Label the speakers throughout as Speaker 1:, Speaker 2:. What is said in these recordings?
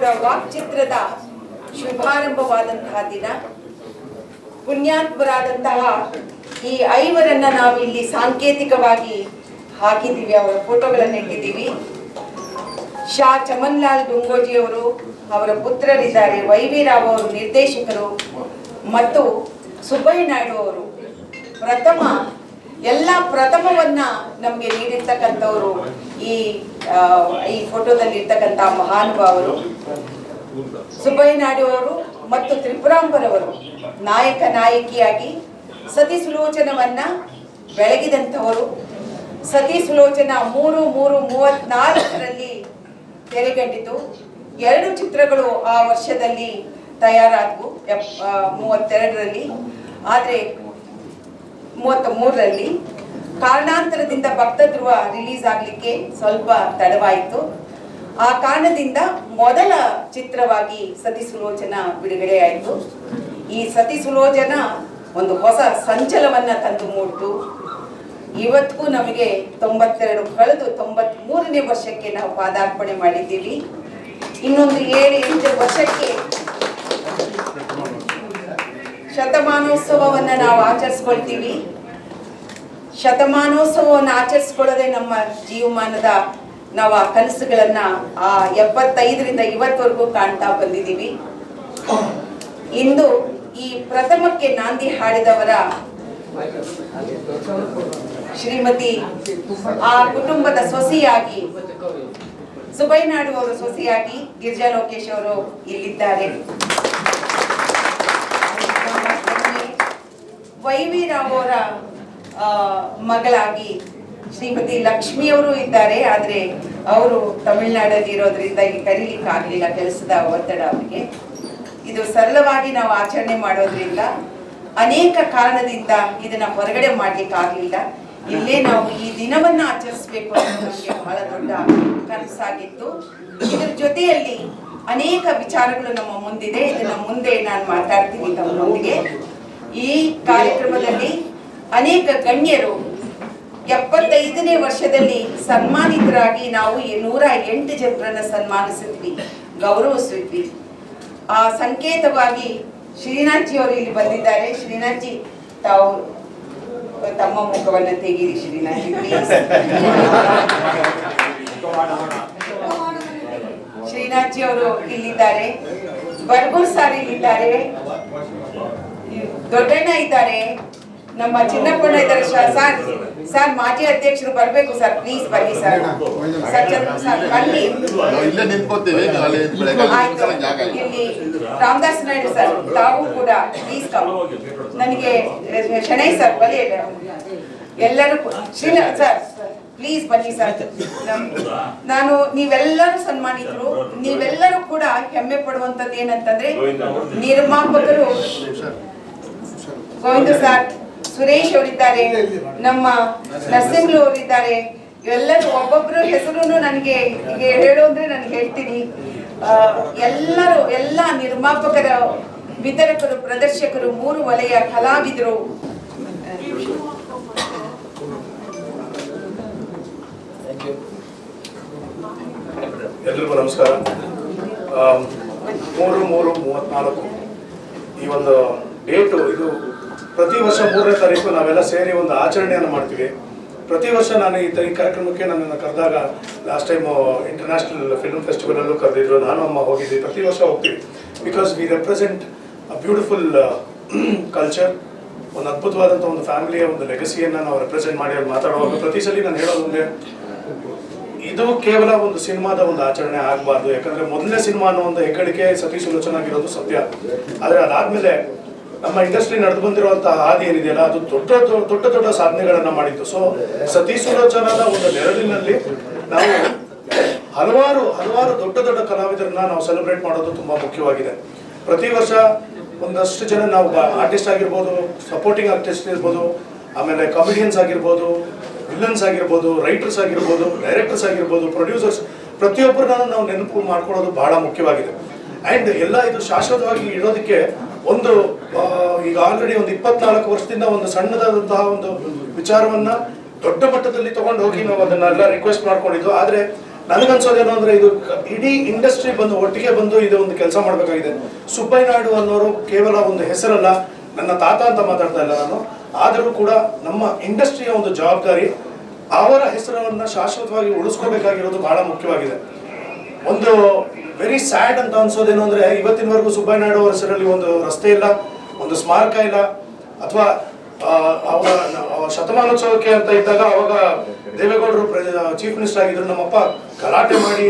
Speaker 1: ಅವರ ವಾಕ್ಚಿತ್ರದ ಶುಭಾರಂಭವಾದಂತಹ ದಿನ. ಪುಣ್ಯಾತ್ಮರಾದಂತಹ ಈ ಐವರನ್ನ ನಾವು ಇಲ್ಲಿ ಸಾಂಕೇತಿಕವಾಗಿ ಹಾಕಿದ್ದೀವಿ, ಅವರ ಫೋಟೋಗಳನ್ನು ಇಟ್ಟಿದ್ದೀವಿ. ಶಾ ಚಮನ್ಲಾಲ್ ಡುಂಗೋಜಿ ಅವರು, ಅವರ ಪುತ್ರರಿದ್ದಾರೆ. ವೈ.ವಿ. ರಾವ್ ಅವರು ನಿರ್ದೇಶಕರು ಮತ್ತು ಸುಬ್ಬಯ್ಯ ನಾಯ್ಡು ಅವರು ಪ್ರಥಮವನ್ನ ನಮಗೆ ನೀಡಿರ್ತಕ್ಕಂಥವರು ಈ ಫೋಟೋದಲ್ಲಿ ಇರ್ತಕ್ಕಂಥ ಮಹಾನುಭಾವರು. ಸುಬ್ಬಯ್ಯ ನಾಯ್ಡು ಅವರು ಮತ್ತು ತ್ರಿಪುರಾಂಬರ್ ಅವರು ನಾಯಕ ನಾಯಕಿಯಾಗಿ ಸತಿ ಸುಲೋಚನವನ್ನ ಬೆಳಗಿದಂಥವರು. ಸತಿ ಸುಲೋಚನ 3/3/34ರಲ್ಲಿ ತೆರೆಗಂಡಿತು. 2 ಚಿತ್ರಗಳು ಆ ವರ್ಷದಲ್ಲಿ ತಯಾರಾದವು, 32ರಲ್ಲಿ. ಆದರೆ 33ರಲ್ಲಿ ಕಾರಣಾಂತರದಿಂದ ಭಕ್ತ ಧ್ರುವ ರಿಲೀಸ್ ಆಗಲಿಕ್ಕೆ ಸ್ವಲ್ಪ ತಡವಾಯಿತು. ಆ ಕಾರಣದಿಂದ ಮೊದಲ ಚಿತ್ರವಾಗಿ ಸತಿ ಸುಲೋಚನ ಬಿಡುಗಡೆ ಆಯಿತು. ಈ ಸತಿ ಸುಲೋಚನ ಒಂದು ಹೊಸ ಸಂಚಲವನ್ನ ತಂದು ಮೂಡಿತು. ಇವತ್ತಿಗೂ ನಮಗೆ 92 ಕಳೆದು 93ನೇ ವರ್ಷಕ್ಕೆ ನಾವು ಪಾದಾರ್ಪಣೆ ಮಾಡಿದ್ದೀವಿ. ಇನ್ನೊಂದು 7-8 ವರ್ಷಕ್ಕೆ ಶತಮಾನೋತ್ಸವವನ್ನ ನಾವು ಆಚರಿಸ್ಕೊಳ್ತೀವಿ. ಶತಮಾನೋತ್ಸವವನ್ನು ಆಚರಿಸ್ಕೊಳ್ಳೋದೇ ನಮ್ಮ ಜೀವಮಾನದ ನಾವು ಆ ಕನಸುಗಳನ್ನ 75ರಿಂದ ಇವತ್ತವರೆಗೂ ಕಾಣ್ತಾ ಬಂದಿದ್ದೀವಿ. ಇಂದು ಈ ಪ್ರಥಮಕ್ಕೆ ನಾಂದಿ ಹಾಡಿದವರ ಶ್ರೀಮತಿ ಆ ಕುಟುಂಬದ ಸೊಸೆಯಾಗಿ ಸುಬ್ಬಯ್ಯ ನಾಯ್ಡು ಅವರು ಸೊಸೆಯಾಗಿ ಗಿರಿಜಾ ಲೋಕೇಶ್ ಅವರು ಇಲ್ಲಿದ್ದಾರೆ. ವೈ.ವಿ. ರಾವ್ ಅವರ ಮಗಳಾಗಿ ಶ್ರೀಮತಿ ಲಕ್ಷ್ಮಿ ಅವರು ಇದ್ದಾರೆ. ಆದರೆ ಅವರು ತಮಿಳುನಾಡಲ್ಲಿ ಇರೋದ್ರಿಂದ ಇಲ್ಲಿ ಕರೀಲಿಕ್ಕೆ ಆಗಲಿಲ್ಲ, ಕೆಲಸದ ಒತ್ತಡ ಅವರಿಗೆ. ಇದು ಸರಳವಾಗಿ ನಾವು ಆಚರಣೆ ಮಾಡೋದ್ರಿಂದ ಅನೇಕ ಕಾರಣದಿಂದ ಇದನ್ನ ಹೊರಗಡೆ ಮಾಡ್ಲಿಕ್ಕೆ ಆಗಲಿಲ್ಲ. ಇಲ್ಲೇ ನಾವು ಈ ದಿನವನ್ನ ಆಚರಿಸಬೇಕು ಅನ್ನೋದು ನಮಗೆ ಬಹಳ ದೊಡ್ಡ ಕನಸಾಗಿತ್ತು. ಇದರ ಜೊತೆಯಲ್ಲಿ ಅನೇಕ ವಿಚಾರಗಳು ನಮ್ಮ ಮುಂದಿದೆ. ಇದನ್ನ ಮುಂದೆ ನಾನು ಮಾತಾಡ್ತೀನಿ ತಮ್ಮೊಂದಿಗೆ. ಈ ಕಾರ್ಯಕ್ರಮದಲ್ಲಿ ಅನೇಕ ಗಣ್ಯರು 75ನೇ ವರ್ಷದಲ್ಲಿ ಸನ್ಮಾನಿತರಾಗಿ ನಾವು 108 ಜನರನ್ನ ಸನ್ಮಾನಿಸಿದ್ವಿ, ಗೌರವಿಸಿದ್ವಿ. ಆ ಸಂಕೇತವಾಗಿ ಶ್ರೀನಾಥ್ ಜಿ ಅವರು ಇಲ್ಲಿ ಬಂದಿದ್ದಾರೆ. ಶ್ರೀನಾಥ್ ಜಿ, ತಾವು ತಮ್ಮ ಮುಖವನ್ನು ತೆಗೀರಿ. Srinath G please. Srinath G ಅವರು ಇಲ್ಲಿದ್ದಾರೆ. ಬರ್ಗೂರ್ ಸಾರ್ ಇಲ್ಲಿದ್ದಾರೆ. ದೊಡ್ಡಣ್ಣ ಇದ್ದಾರೆ. ನಮ್ಮ ಚಿನ್ನಪ್ಪಣ್ಣ ಇದ್ದಾರೆ. ಸರ್ ಮಾಜಿ ಅಧ್ಯಕ್ಷರು ಬರ್ಬೇಕು ಸರ್, ಪ್ಲೀಸ್ ಬನ್ನಿ ಸರ್. ಬನ್ನಿ. ಇಲ್ಲಿ ರಾಮದಾಸ್ ನಾಯ್ಡು ಸರ್, ತಾವು ಕೂಡ ಪ್ಲೀಸ್ ಕಮ್. ನನಗೆ ಶನೈ ಸರ್ ಬಲಿ ಎಲ್ಲರೂ. ಶ್ರೀನಾಥ್ ಸರ್ ಪ್ಲೀಸ್ ಬನ್ನಿ ಸರ್. ನೀವೆಲ್ಲರೂ ಸನ್ಮಾನಿತರು. ನೀವೆಲ್ಲರೂ ಕೂಡ ಹೆಮ್ಮೆ ಪಡುವಂತದ್ದು ಏನಂತಂದ್ರೆ, ನಿರ್ಮಾಪಕರು ಗೋವಿಂದ ಸರ್, ಸುರೇಶ್ ಅವರಿದ್ದಾರೆ, ನಮ್ಮ ನರಸಿಂಹಲು ಅವರಿದ್ದಾರೆ. ಎಲ್ಲರೂ ಒಬ್ಬೊಬ್ರು ಹೆಸರು ನನಗೆ ಹೇಳು ಅಂದ್ರೆ ನಾನು ಹೇಳ್ತೀನಿ. ಎಲ್ಲ ನಿರ್ಮಾಪಕರ, ವಿತರಕರು, ಪ್ರದರ್ಶಕರು, 3 ವಲಯ ಕಲಾವಿದರು,
Speaker 2: ಎಲ್ರಿಗೂ ನಮಸ್ಕಾರ. 3/3/34 ಈ ಒಂದು ಡೇಟು, ಇದು ಪ್ರತಿ ವರ್ಷ 3ನೇ ತಾರೀಕು ನಾವೆಲ್ಲ ಸೇರಿ ಒಂದು ಆಚರಣೆಯನ್ನು ಮಾಡ್ತೀವಿ. ಪ್ರತಿ ವರ್ಷ ನಾನು ಈ ಕಾರ್ಯಕ್ರಮಕ್ಕೆ ನನ್ನನ್ನು ಕರೆದಾಗ, ಲಾಸ್ಟ್ ಟೈಮ್ ಇಂಟರ್ನ್ಯಾಷನಲ್ ಫಿಲ್ಮ್ ಫೆಸ್ಟಿವಲಲ್ಲೂ ಕರೆದಿದ್ರು, ನಾನು ಅಮ್ಮ ಹೋಗಿದ್ವಿ. ಪ್ರತಿ ವರ್ಷ ಹೋಗ್ತೀವಿ. Because we represent a beautiful culture, ಒಂದು ಅದ್ಭುತವಾದಂಥ ಒಂದು ಫ್ಯಾಮಿಲಿಯ ಒಂದು ಲೆಗಸಿಯನ್ನು ನಾವು ರೆಪ್ರೆಸೆಂಟ್ ಮಾಡಿ ಅಲ್ಲಿ ಮಾತಾಡುವಾಗ ಪ್ರತಿ ಸಲ ನಾನು ಹೇಳೋದೊಂದೇ, ಇದು ಕೇವಲ ಒಂದು ಸಿನಿಮಾದ ಒಂದು ಆಚರಣೆ ಆಗಬಾರ್ದು. ಯಾಕಂದರೆ ಮೊದಲನೇ ಸಿನಿಮಾ ಅನ್ನೋ ಒಂದು ಹೆಗ್ಗಳಿಕೆ ಸತಿ ಸುಲೋಚನ ಆಗಿರೋದು ಸತ್ಯ. ಆದರೆ ಅದಾದಮೇಲೆ ನಮ್ಮ ಇಂಡಸ್ಟ್ರಿ ನಡೆದು ಬಂದಿರುವಂತಹ ಹಾದಿ ಏನಿದೆಯಲ್ಲ, ಅದು ದೊಡ್ಡ ಸಾಧನೆಗಳನ್ನ ಮಾಡಿತ್ತು. ಸೊ ಸತಿ ಸುಲೋಚನದ ಒಂದು ನೆರಳಿನಲ್ಲಿ ನಾವು ಹಲವಾರು ದೊಡ್ಡ ಕಲಾವಿದರನ್ನ ನಾವು ಸೆಲೆಬ್ರೇಟ್ ಮಾಡೋದು ತುಂಬಾ ಮುಖ್ಯವಾಗಿದೆ. ಪ್ರತಿ ವರ್ಷ ಒಂದಷ್ಟು ಜನ ನಾವು ಆರ್ಟಿಸ್ಟ್ ಆಗಿರ್ಬೋದು, ಸಪೋರ್ಟಿಂಗ್ ಆರ್ಟಿಸ್ಟ್ ಇರ್ಬೋದು, ಆಮೇಲೆ ಕಾಮಿಡಿಯನ್ಸ್ ಆಗಿರ್ಬೋದು, ವಿಲನ್ಸ್ ಆಗಿರ್ಬೋದು, ರೈಟರ್ಸ್ ಆಗಿರ್ಬೋದು, ಡೈರೆಕ್ಟರ್ಸ್ ಆಗಿರ್ಬೋದು, ಪ್ರೊಡ್ಯೂಸರ್ಸ್, ಪ್ರತಿಯೊಬ್ಬರನ್ನ ನಾವು ನೆನಪು ಮಾಡ್ಕೊಳ್ಳೋದು ಬಹಳ ಮುಖ್ಯವಾಗಿದೆ. ಆ್ಯಂಡ್ ಎಲ್ಲ ಇದು ಶಾಶ್ವತವಾಗಿ ಇಡೋದಕ್ಕೆ ಒಂದು ಈಗ ಆಲ್ರೆಡಿ ಒಂದು 24 ವರ್ಷದಿಂದ ಒಂದು ಸಣ್ಣದಾದಂತಹ ಒಂದು ವಿಚಾರವನ್ನ ದೊಡ್ಡ ಮಟ್ಟದಲ್ಲಿ ತಗೊಂಡು ಹೋಗಿ ನಾವು ಅದನ್ನೆಲ್ಲ ರಿಕ್ವೆಸ್ಟ್ ಮಾಡ್ಕೊಂಡಿದ್ದು. ಆದರೆ ನನಗನ್ಸೋದೇನು ಅಂದ್ರೆ ಇದು ಇಡೀ ಇಂಡಸ್ಟ್ರಿ ಬಂದು ಒಟ್ಟಿಗೆ ಬಂದು ಇದು ಒಂದು ಕೆಲಸ ಮಾಡಬೇಕಾಗಿದೆ. ಸುಬ್ಬಯ್ಯ ನಾಯ್ಡು ಅನ್ನೋರು ಕೇವಲ ಒಂದು ಹೆಸರಲ್ಲ, ನನ್ನ ತಾತ ಅಂತ ಮಾತಾಡ್ತಾ ಇಲ್ಲ ನಾನು, ಆದರೂ ಕೂಡ ನಮ್ಮ ಇಂಡಸ್ಟ್ರಿಯ ಒಂದು ಜವಾಬ್ದಾರಿ, ಅವರ ಹೆಸರನ್ನ ಶಾಶ್ವತವಾಗಿ ಉಳಿಸ್ಕೋಬೇಕಾಗಿರೋದು ಬಹಳ ಮುಖ್ಯವಾಗಿದೆ. ಒಂದು ವೆರಿ ಸ್ಯಾಡ್ ಅಂತ ಅನ್ಸೋದೇನು ಅಂದ್ರೆ ಇವತ್ತಿನವರೆಗೂ ಸುಬ್ಬಯ್ಯ ನಾಯ್ಡು ಅವರ ಹೆಸರಲ್ಲಿ ಒಂದು ರಸ್ತೆ ಇಲ್ಲ, ಒಂದು ಸ್ಮಾರಕ ಇಲ್ಲ, ಅಥವಾ ಅವರ ಶತಮಾನೋತ್ಸವಕ್ಕೆ ಅಂತ ಇದ್ದಾಗ ಅವಾಗ ದೇವೇಗೌಡರು ಚೀಫ್ ಮಿನಿಸ್ಟರ್ ಆಗಿದ್ರು, ನಮ್ಮಪ್ಪ ಗಲಾಟೆ ಮಾಡಿ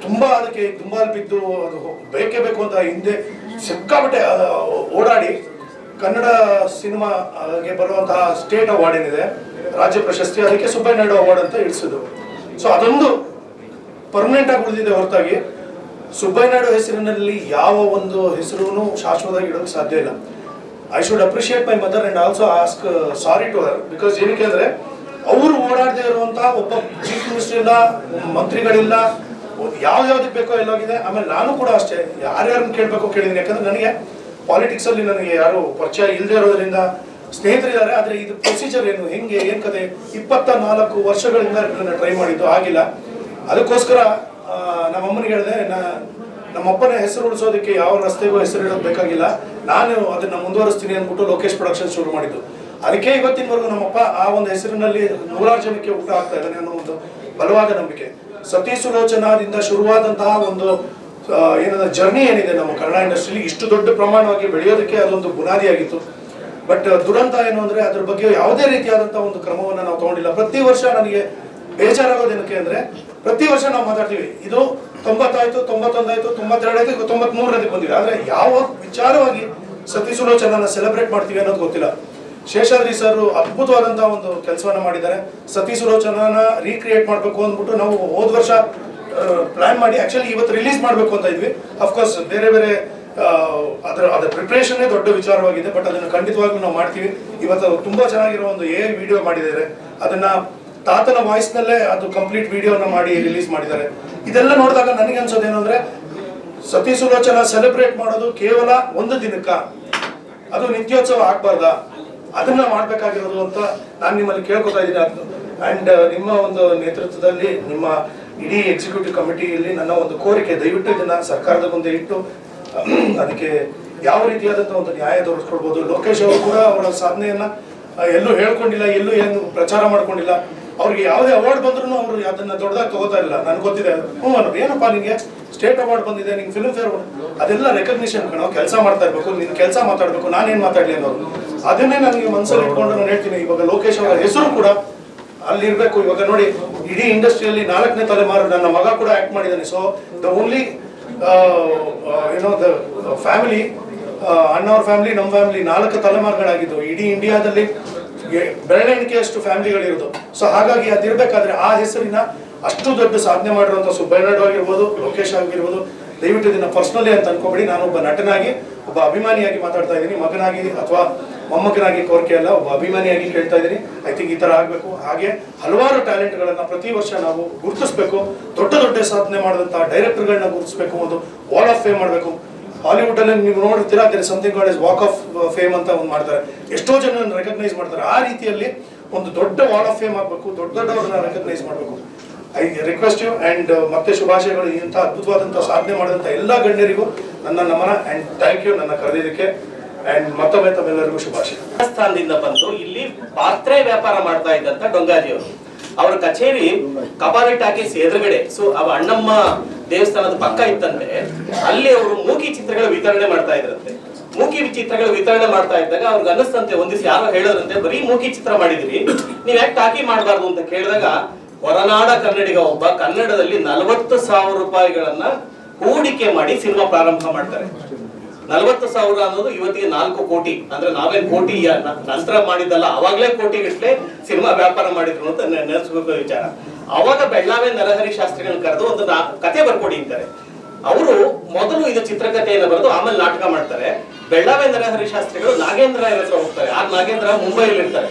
Speaker 2: ತುಂಬಾ ಅದಕ್ಕೆ ದುಂಬಾಲ್ ಬಿದ್ದು ಅದು ಬೇಕೇ ಬೇಕು ಅಂತ ಹಿಂದೆ ಸಿಕ್ಕಾಪಟ್ಟೆ ಓಡಾಡಿ ಕನ್ನಡ ಸಿನಿಮಾಗೆ ಬರುವಂತಹ ಸ್ಟೇಟ್ ಅವಾರ್ಡ್ ಏನಿದೆ, ರಾಜ್ಯ ಪ್ರಶಸ್ತಿ, ಅದಕ್ಕೆ ಸುಬ್ಬಯ್ಯ ನಾಯ್ಡು ಅವಾರ್ಡ್ ಅಂತ ಇಳಿಸಿದ್ರು. ಸೊ ಅದೊಂದು ಪರ್ಮನೆಂಟ್ ಆಗಿ ಉಳಿದಿದೆ ಹೊರತಾಗಿ ಸುಬ್ಬಯ್ಯ ನಾಯ್ಡು ಹೆಸರಿನಲ್ಲಿ ಯಾವ ಒಂದು ಹೆಸರು ಶಾಶ್ವತವಾಗಿ ಇಡೋಕೆ ಸಾಧ್ಯ ಇಲ್ಲ. I should appreciate my mother and also ask sorry to her, because ಏನಕ್ಕೆ ಅಂದ್ರೆ ಅವರು ಓಡಾಡದೆ ಇರುವಂತಹ ಒಬ್ಬ ಚೀಫ್ ಮಿನಿಸ್ಟರ್ ಇಲ್ಲ, ಮಂತ್ರಿಗಳಿಲ್ಲ, ಯಾವ್ದಕ್ಕೆ ಬೇಕೋ ಎಲ್ಲೋಗಿದೆ. ಆಮೇಲೆ ನಾನು ಕೂಡ ಅಷ್ಟೇ ಯಾರ್ಯಾರನ್ನ ಕೇಳಬೇಕು ಕೇಳಿದ್ದೀನಿ, ಯಾಕಂದ್ರೆ ನನಗೆ ಪಾಲಿಟಿಕ್ಸ್ ಅಲ್ಲಿ ನನಗೆ ಯಾರು ಪರಿಚಯ ಇಲ್ಲದೆ ಇರೋದ್ರಿಂದ ಸ್ನೇಹಿತರಿದ್ದಾರೆ, ಆದ್ರೆ ಇದು ಪ್ರೊಸೀಜರ್ ಏನು, ಹೆಂಗೆ, ಏನ್ ಕತೆ, 24 ವರ್ಷಗಳಿಂದ ಇದನ್ನ ಟ್ರೈ ಮಾಡಿದ್ದು ಆಗಿಲ್ಲ. ಅದಕ್ಕೋಸ್ಕರ ನಮ್ಮಮ್ಮನಿಗೆ ಹೇಳಿದೆ, ನಮ್ಮಪ್ಪನ ಹೆಸರು ಉಳಿಸೋದಕ್ಕೆ ಯಾವ ರಸ್ತೆಗೂ ಹೆಸರು ಇಡೋದು ಬೇಕಾಗಿಲ್ಲ, ನಾನು ಅದನ್ನ ಮುಂದುವರಿಸ್ತೀನಿ ಅಂದ್ಬಿಟ್ಟು ಲೋಕೇಶ್ ಪ್ರೊಡಕ್ಷನ್ ಶುರು ಮಾಡಿದ್ದು. ಅದಕ್ಕೆ ಇವತ್ತಿನವರೆಗೂ ನಮ್ಮಪ್ಪ ಆ ಒಂದು ಹೆಸರಿನಲ್ಲಿ 100 ಜನಕ್ಕೆ ಊಟ ಆಗ್ತಾ ಇದ್ದಾನೆ ಅನ್ನೋ ಒಂದು ಬಲವಾದ ನಂಬಿಕೆ. ಸತಿ ಸುಲೋಚನಾದಿಂದ ಶುರುವಾದಂತಹ ಒಂದು ಏನಂದ್ರೆ ಜರ್ನಿ ಏನಿದೆ ನಮ್ಮ ಕನ್ನಡ ಇಂಡಸ್ಟ್ರಿಲಿ ಇಷ್ಟು ದೊಡ್ಡ ಪ್ರಮಾಣವಾಗಿ ಬೆಳೆಯೋದಕ್ಕೆ ಅದೊಂದು ಬುನಾದಿಯಾಗಿತ್ತು. ಬಟ್ ದುರಂತ ಏನು ಅಂದ್ರೆ ಅದ್ರ ಬಗ್ಗೆ ಯಾವುದೇ ರೀತಿಯಾದಂತಹ ಒಂದು ಕ್ರಮವನ್ನ ನಾವು ತಗೊಂಡಿಲ್ಲ. ಪ್ರತಿ ವರ್ಷ ನನಗೆ ಬೇಜಾರಾಗೋದೇನಕ್ಕೆ ಅಂದ್ರೆ ಪ್ರತಿ ವರ್ಷ ನಾವು ಮಾತಾಡ್ತೀವಿ, ಇದು 90 ಆಯ್ತು, 91 ಆಯ್ತು, 92 ಆಯ್ತು, 93 ಬಂದಿದೆ, ಆದ್ರೆ ಯಾವ ವಿಚಾರವಾಗಿ ಸತಿ ಸುಲೋಚನ ಸೆಲೆಬ್ರೇಟ್ ಮಾಡ್ತೀವಿ ಅನ್ನೋದು ಗೊತ್ತಿಲ್ಲ. ಶೇಷಾದ್ರಿ ಸರ್ ಅದ್ಭುತವಾದಂತಹ ಒಂದು ಕೆಲಸವನ್ನ ಮಾಡಿದ್ದಾರೆ. ಸತಿ ಸುಲೋಚನ ರೀಕ್ರಿಯೇಟ್ ಮಾಡ್ಬೇಕು ಅಂದ್ಬಿಟ್ಟು ನಾವು ಹೋದ ವರ್ಷ ಪ್ಲಾನ್ ಮಾಡಿ ಆಕ್ಚುಲಿ ಇವತ್ತು ರಿಲೀಸ್ ಮಾಡ್ಬೇಕು ಅಂತ ಇದ್ವಿ. ಅಫ್ಕೋರ್ಸ್ ಬೇರೆ ಬೇರೆ ಅದರ ಪ್ರಿಪ್ರೇಷನ್ ದೊಡ್ಡ ವಿಚಾರವಾಗಿದೆ, ಬಟ್ ಅದನ್ನು ಖಂಡಿತವಾಗ್ಲೂ ನಾವು ಮಾಡ್ತೀವಿ. ಇವತ್ತು ತುಂಬಾ ಚೆನ್ನಾಗಿರೋ ಒಂದು ವಿಡಿಯೋ ಮಾಡಿದ್ದಾರೆ, ಅದನ್ನ ತಾತನ ವಾಯ್ಸ್ ನಲ್ಲೇ ಅದು ಕಂಪ್ಲೀಟ್ ವಿಡಿಯೋನ ಮಾಡಿ ರಿಲೀಸ್ ಮಾಡಿದ್ದಾರೆ. ಇದೆಲ್ಲ ನೋಡಿದಾಗ ನನಗೆ ಅನ್ಸೋದೇನು ಅಂದ್ರೆ ಸತಿ ಸುಲೋಚನ ಸೆಲೆಬ್ರೇಟ್ ಮಾಡೋದು ಕೇವಲ ಒಂದು ದಿನಕ್ಕ, ಅದು ನಿತ್ಯೋತ್ಸವ ಆಗ್ಬಾರ್ದಾ, ಅದನ್ನ ಮಾಡ್ಬೇಕಾಗಿರೋದು ಅಂತ ನಾನು ನಿಮ್ಮಲ್ಲಿ ಕೇಳ್ಕೊತಾ ಇದ್ದೀನಿ. ಅಂಡ್ ನಿಮ್ಮ ಒಂದು ನೇತೃತ್ವದಲ್ಲಿ ನಿಮ್ಮ ಇಡೀ ಎಕ್ಸಿಕ್ಯೂಟಿವ್ ಕಮಿಟಿಯಲ್ಲಿ ನನ್ನ ಒಂದು ಕೋರಿಕೆ, ದಯವಿಟ್ಟು ಇದನ್ನ ಸರ್ಕಾರದ ಮುಂದೆ ಇಟ್ಟು ಅದಕ್ಕೆ ಯಾವ ರೀತಿಯಾದಂತಹ ಒಂದು ನ್ಯಾಯ ತೋರಿಸ್ಕೊಡ್ಬೋದು. ಲೋಕೇಶ್ ಅವರು ಕೂಡ ಅವರ ಸಾಧನೆಯನ್ನ ಎಲ್ಲೂ ಹೇಳ್ಕೊಂಡಿಲ್ಲ, ಎಲ್ಲೂ ಏನು ಪ್ರಚಾರ ಮಾಡ್ಕೊಂಡಿಲ್ಲ. ಅವ್ರಿಗೆ ಯಾವುದೇ ಅವಾರ್ಡ್ ಬಂದ್ರು ಅವರು ಅದನ್ನ ದೊಡ್ಡದಾಗಿ ತಗೋತಾ ಇಲ್ಲ. ನನ್ಗೆ ಗೊತ್ತಿದೆ, ಅನ್ನೋದು ಏನಪ್ಪಾ ನಿನ್ಗೆ ಸ್ಟೇಟ್ ಅವಾರ್ಡ್ ಬಂದಿದೆ, ನಿಂಗೆ ಫಿಲ್ಮ್ ಫೇರ್, ಅದೆಲ್ಲ ರೆಕಗ್ನಿಷನ್ ಕಣೋ, ಕೆಲಸ ಮಾಡ್ತಾ ಇರ್ಬೇಕು, ನಿನ್ ಕೆಲಸ ಮಾತಾಡ್ಬೇಕು, ನಾನೇನ್ ಮಾತಾಡ್ಲಿ ಅನ್ನೋದು. ಅದನ್ನೇ ನನಗೆ ಮನಸ್ಸಲ್ಲಿ ಇಟ್ಕೊಂಡು ನಾನು ಹೇಳ್ತೀನಿ, ಇವಾಗ ಲೋಕೇಶ್ ಅವರ ಹೆಸರು ಕೂಡ ಅಲ್ಲಿರ್ಬೇಕು. ಇವಾಗ ನೋಡಿ, ಇಡೀ ಇಂಡಸ್ಟ್ರಿಯಲ್ಲಿ 4ನೇ ತಲೆಮಾರು ನನ್ನ ಮಗ ಕೂಡ ಆಕ್ಟ್ ಮಾಡಿದ್ದಾನೆ. So the only the family, ಅಣ್ಣವ್ರ ಫ್ಯಾಮಿಲಿ, ನಮ್ಮ ಫ್ಯಾಮಿಲಿ 4 ತಲೆಮಾರುಗಳಾಗಿದ್ದು ಇಡೀ ಇಂಡಿಯಾದಲ್ಲಿ ಬೆರಳೆಣಿಕೆಯಷ್ಟು ಫ್ಯಾಮಿಲಿಗಳಿರೋದು. ಸೊ ಹಾಗಾಗಿ ಅದಿರ್ಬೇಕಾದ್ರೆ ಆ ಹೆಸರಿನ ಅಷ್ಟು ದೊಡ್ಡ ಸಾಧನೆ ಮಾಡಿರುವಂತಹ ಸುಬ್ಬಯ್ಯ ನಾಯ್ಡು ಆಗಿರ್ಬೋದು, ಲೋಕೇಶ್ ಆಗಿರ್ಬೋದು, ದಯವಿಟ್ಟು ಇದನ್ನ ಪರ್ಸನಲಿ ಅಂತ ಅನ್ಕೋಬೇಡಿ. ನಾನು ಒಬ್ಬ ನಟನಾಗಿ, ಒಬ್ಬ ಅಭಿಮಾನಿಯಾಗಿ ಮಾತಾಡ್ತಾ ಇದ್ದೀನಿ, ಮಗನಾಗಿ ಅಥವಾ ಮೊಮ್ಮಗನಾಗಿ ಕೋರಿಕೆ ಅಲ್ಲ, ಒಬ್ಬ ಅಭಿಮಾನಿಯಾಗಿ ಕೇಳ್ತಾ ಇದ್ದೀನಿ. ಐ ಥಿಂಕ್ ಈ ತರ ಆಗ್ಬೇಕು. ಹಾಗೆ ಹಲವಾರು ಟ್ಯಾಲೆಂಟ್ಗಳನ್ನ ಪ್ರತಿ ವರ್ಷ ನಾವು ಗುರುತಿಸ್ಬೇಕು. ದೊಡ್ಡ ದೊಡ್ಡ ಸಾಧನೆ ಮಾಡಿದಂತಹ ಡೈರೆಕ್ಟರ್ಗಳನ್ನ ಗುರುತಿಸ್ಬೇಕು, ಒಂದು ವಾಲ್ ಆಫ್ ಫೇಮ್ ಮಾಡಬೇಕು. ಹಾಲಿವುಡ್ ಅಲ್ಲಿ ನೀವು ನೋಡ್ತೀರಾ, there is something called as walk of fame ಅಂತ ಒಂದು ಮಾಡ್ತಾರೆ, ಎಷ್ಟೋ ಜನ ರೆಕಗ್ನೈಸ್ ಮಾಡ್ತಾರೆ. ಆ ರೀತಿಯಲ್ಲಿ ಒಂದು ದೊಡ್ಡ ವಾಲ್ ಆಫ್ ಫೇಮ್ ಆಗಬೇಕು, ದೊಡ್ಡವ್ರನ್ನ ರೆಕಗ್ನೈಸ್ ಮಾಡಬೇಕು. ಐ ರಿಕ್ವೆಸ್ಟ್ ಯು ಅಂಡ್ ಮತ್ತೆ ಶುಭಾಶಯಗಳು. ಇಂಥ ಅದ್ಭುತವಾದಂತಹ ಸಾಧನೆ ಮಾಡಿದಂಥ ಎಲ್ಲ ಗಣ್ಯರಿಗೂ ನನ್ನ ನಮನ ಅಂಡ್ ಥ್ಯಾಂಕ್ ಯು ನನ್ನ ಕರೆದಿದ್ದಕ್ಕೆ. ಅಂಡ್ ಮತ್ತೊಮ್ಮೆ ತಮ್ಮೆಲ್ಲರಿಗೂ ಶುಭಾಶಯ.
Speaker 3: ರಾಜಸ್ಥಾನದಿಂದ ಬಂದು ಇಲ್ಲಿ ಪಾತ್ರೆ ವ್ಯಾಪಾರ ಮಾಡ್ತಾ ಇದ್ದಂತ ಡೊಂಗಾಜಿ ಅವರು, ಅವ್ರ ಕಚೇರಿ ಕಬಾಲಿ ಟಾಕೀಸ್ ಎದುರುಗಡೆ, ಸೊ ಅವ ಅಣ್ಣಮ್ಮ ದೇವಸ್ಥಾನದ ಪಕ್ಕ ಇತ್ತಂತೆ. ಅಲ್ಲಿ ಅವರು ಮೂಕಿ ಚಿತ್ರಗಳ ವಿತರಣೆ ಮಾಡ್ತಾ ಇದ್ರಂತೆ. ಮೂಕಿ ಚಿತ್ರಗಳ ವಿತರಣೆ ಮಾಡ್ತಾ ಇದ್ದಾಗ ಅವ್ರಿಗೆ ಅನ್ನಿಸ್ತಂತೆ, ಒಂದಿವ್ಸ ಯಾರೋ ಹೇಳಿದ್ರಂತೆ, ಬರೀ ಮೂಕಿ ಚಿತ್ರ ಮಾಡಿದಿರಿ, ನೀವ್ ಯಾಕೆ ಟಾಕಿ ಮಾಡಬಾರ್ದು ಅಂತ ಕೇಳಿದಾಗ ಹೊರನಾಡ ಕನ್ನಡಿಗ ಒಬ್ಬ ಕನ್ನಡದಲ್ಲಿ 40,000 ರೂಪಾಯಿಗಳನ್ನ ಹೂಡಿಕೆ ಮಾಡಿ ಸಿನಿಮಾ ಪ್ರಾರಂಭ ಮಾಡ್ತಾರೆ. 40,000 ಅನ್ನೋದು ಇವತ್ತಿಗೆ 4 ಕೋಟಿ. ಅಂದ್ರೆ ನಾವೇನ್ ಕೋಟಿ ನಂತರ ಮಾಡಿದ್ದಲ್ಲ, ಅವಾಗ್ಲೇ ಕೋಟಿ ಗಟ್ಟಲೆ ಸಿನಿಮಾ ವ್ಯಾಪಾರ ಮಾಡಿದ್ರು ಅಂತ ನೆನೆಸ್ಬೇಕು ವಿಚಾರ. ಅವಾಗ ಬೆಳ್ಳಾವೆ ನರಹರಿ ಶಾಸ್ತ್ರಿಗಳನ್ನ ಕರೆದು ಒಂದು ಕತೆ ಬರ್ಕೊಡಿ ಅಂತಾರೆ. ಅವರು ಮೊದಲು ಇದು ಚಿತ್ರಕಥೆಯನ್ನು ಬರೆದು ಆಮೇಲೆ ನಾಟಕ ಮಾಡ್ತಾರೆ. ಬೆಳ್ಳಾವೆ ನರಹರಿ ಶಾಸ್ತ್ರಿಗಳು ನಾಗೇಂದ್ರ ಹತ್ರ ಹೋಗ್ತಾರೆ. ಆ ನಾಗೇಂದ್ರ ಮುಂಬೈಯಲ್ಲಿ ಇರ್ತಾರೆ.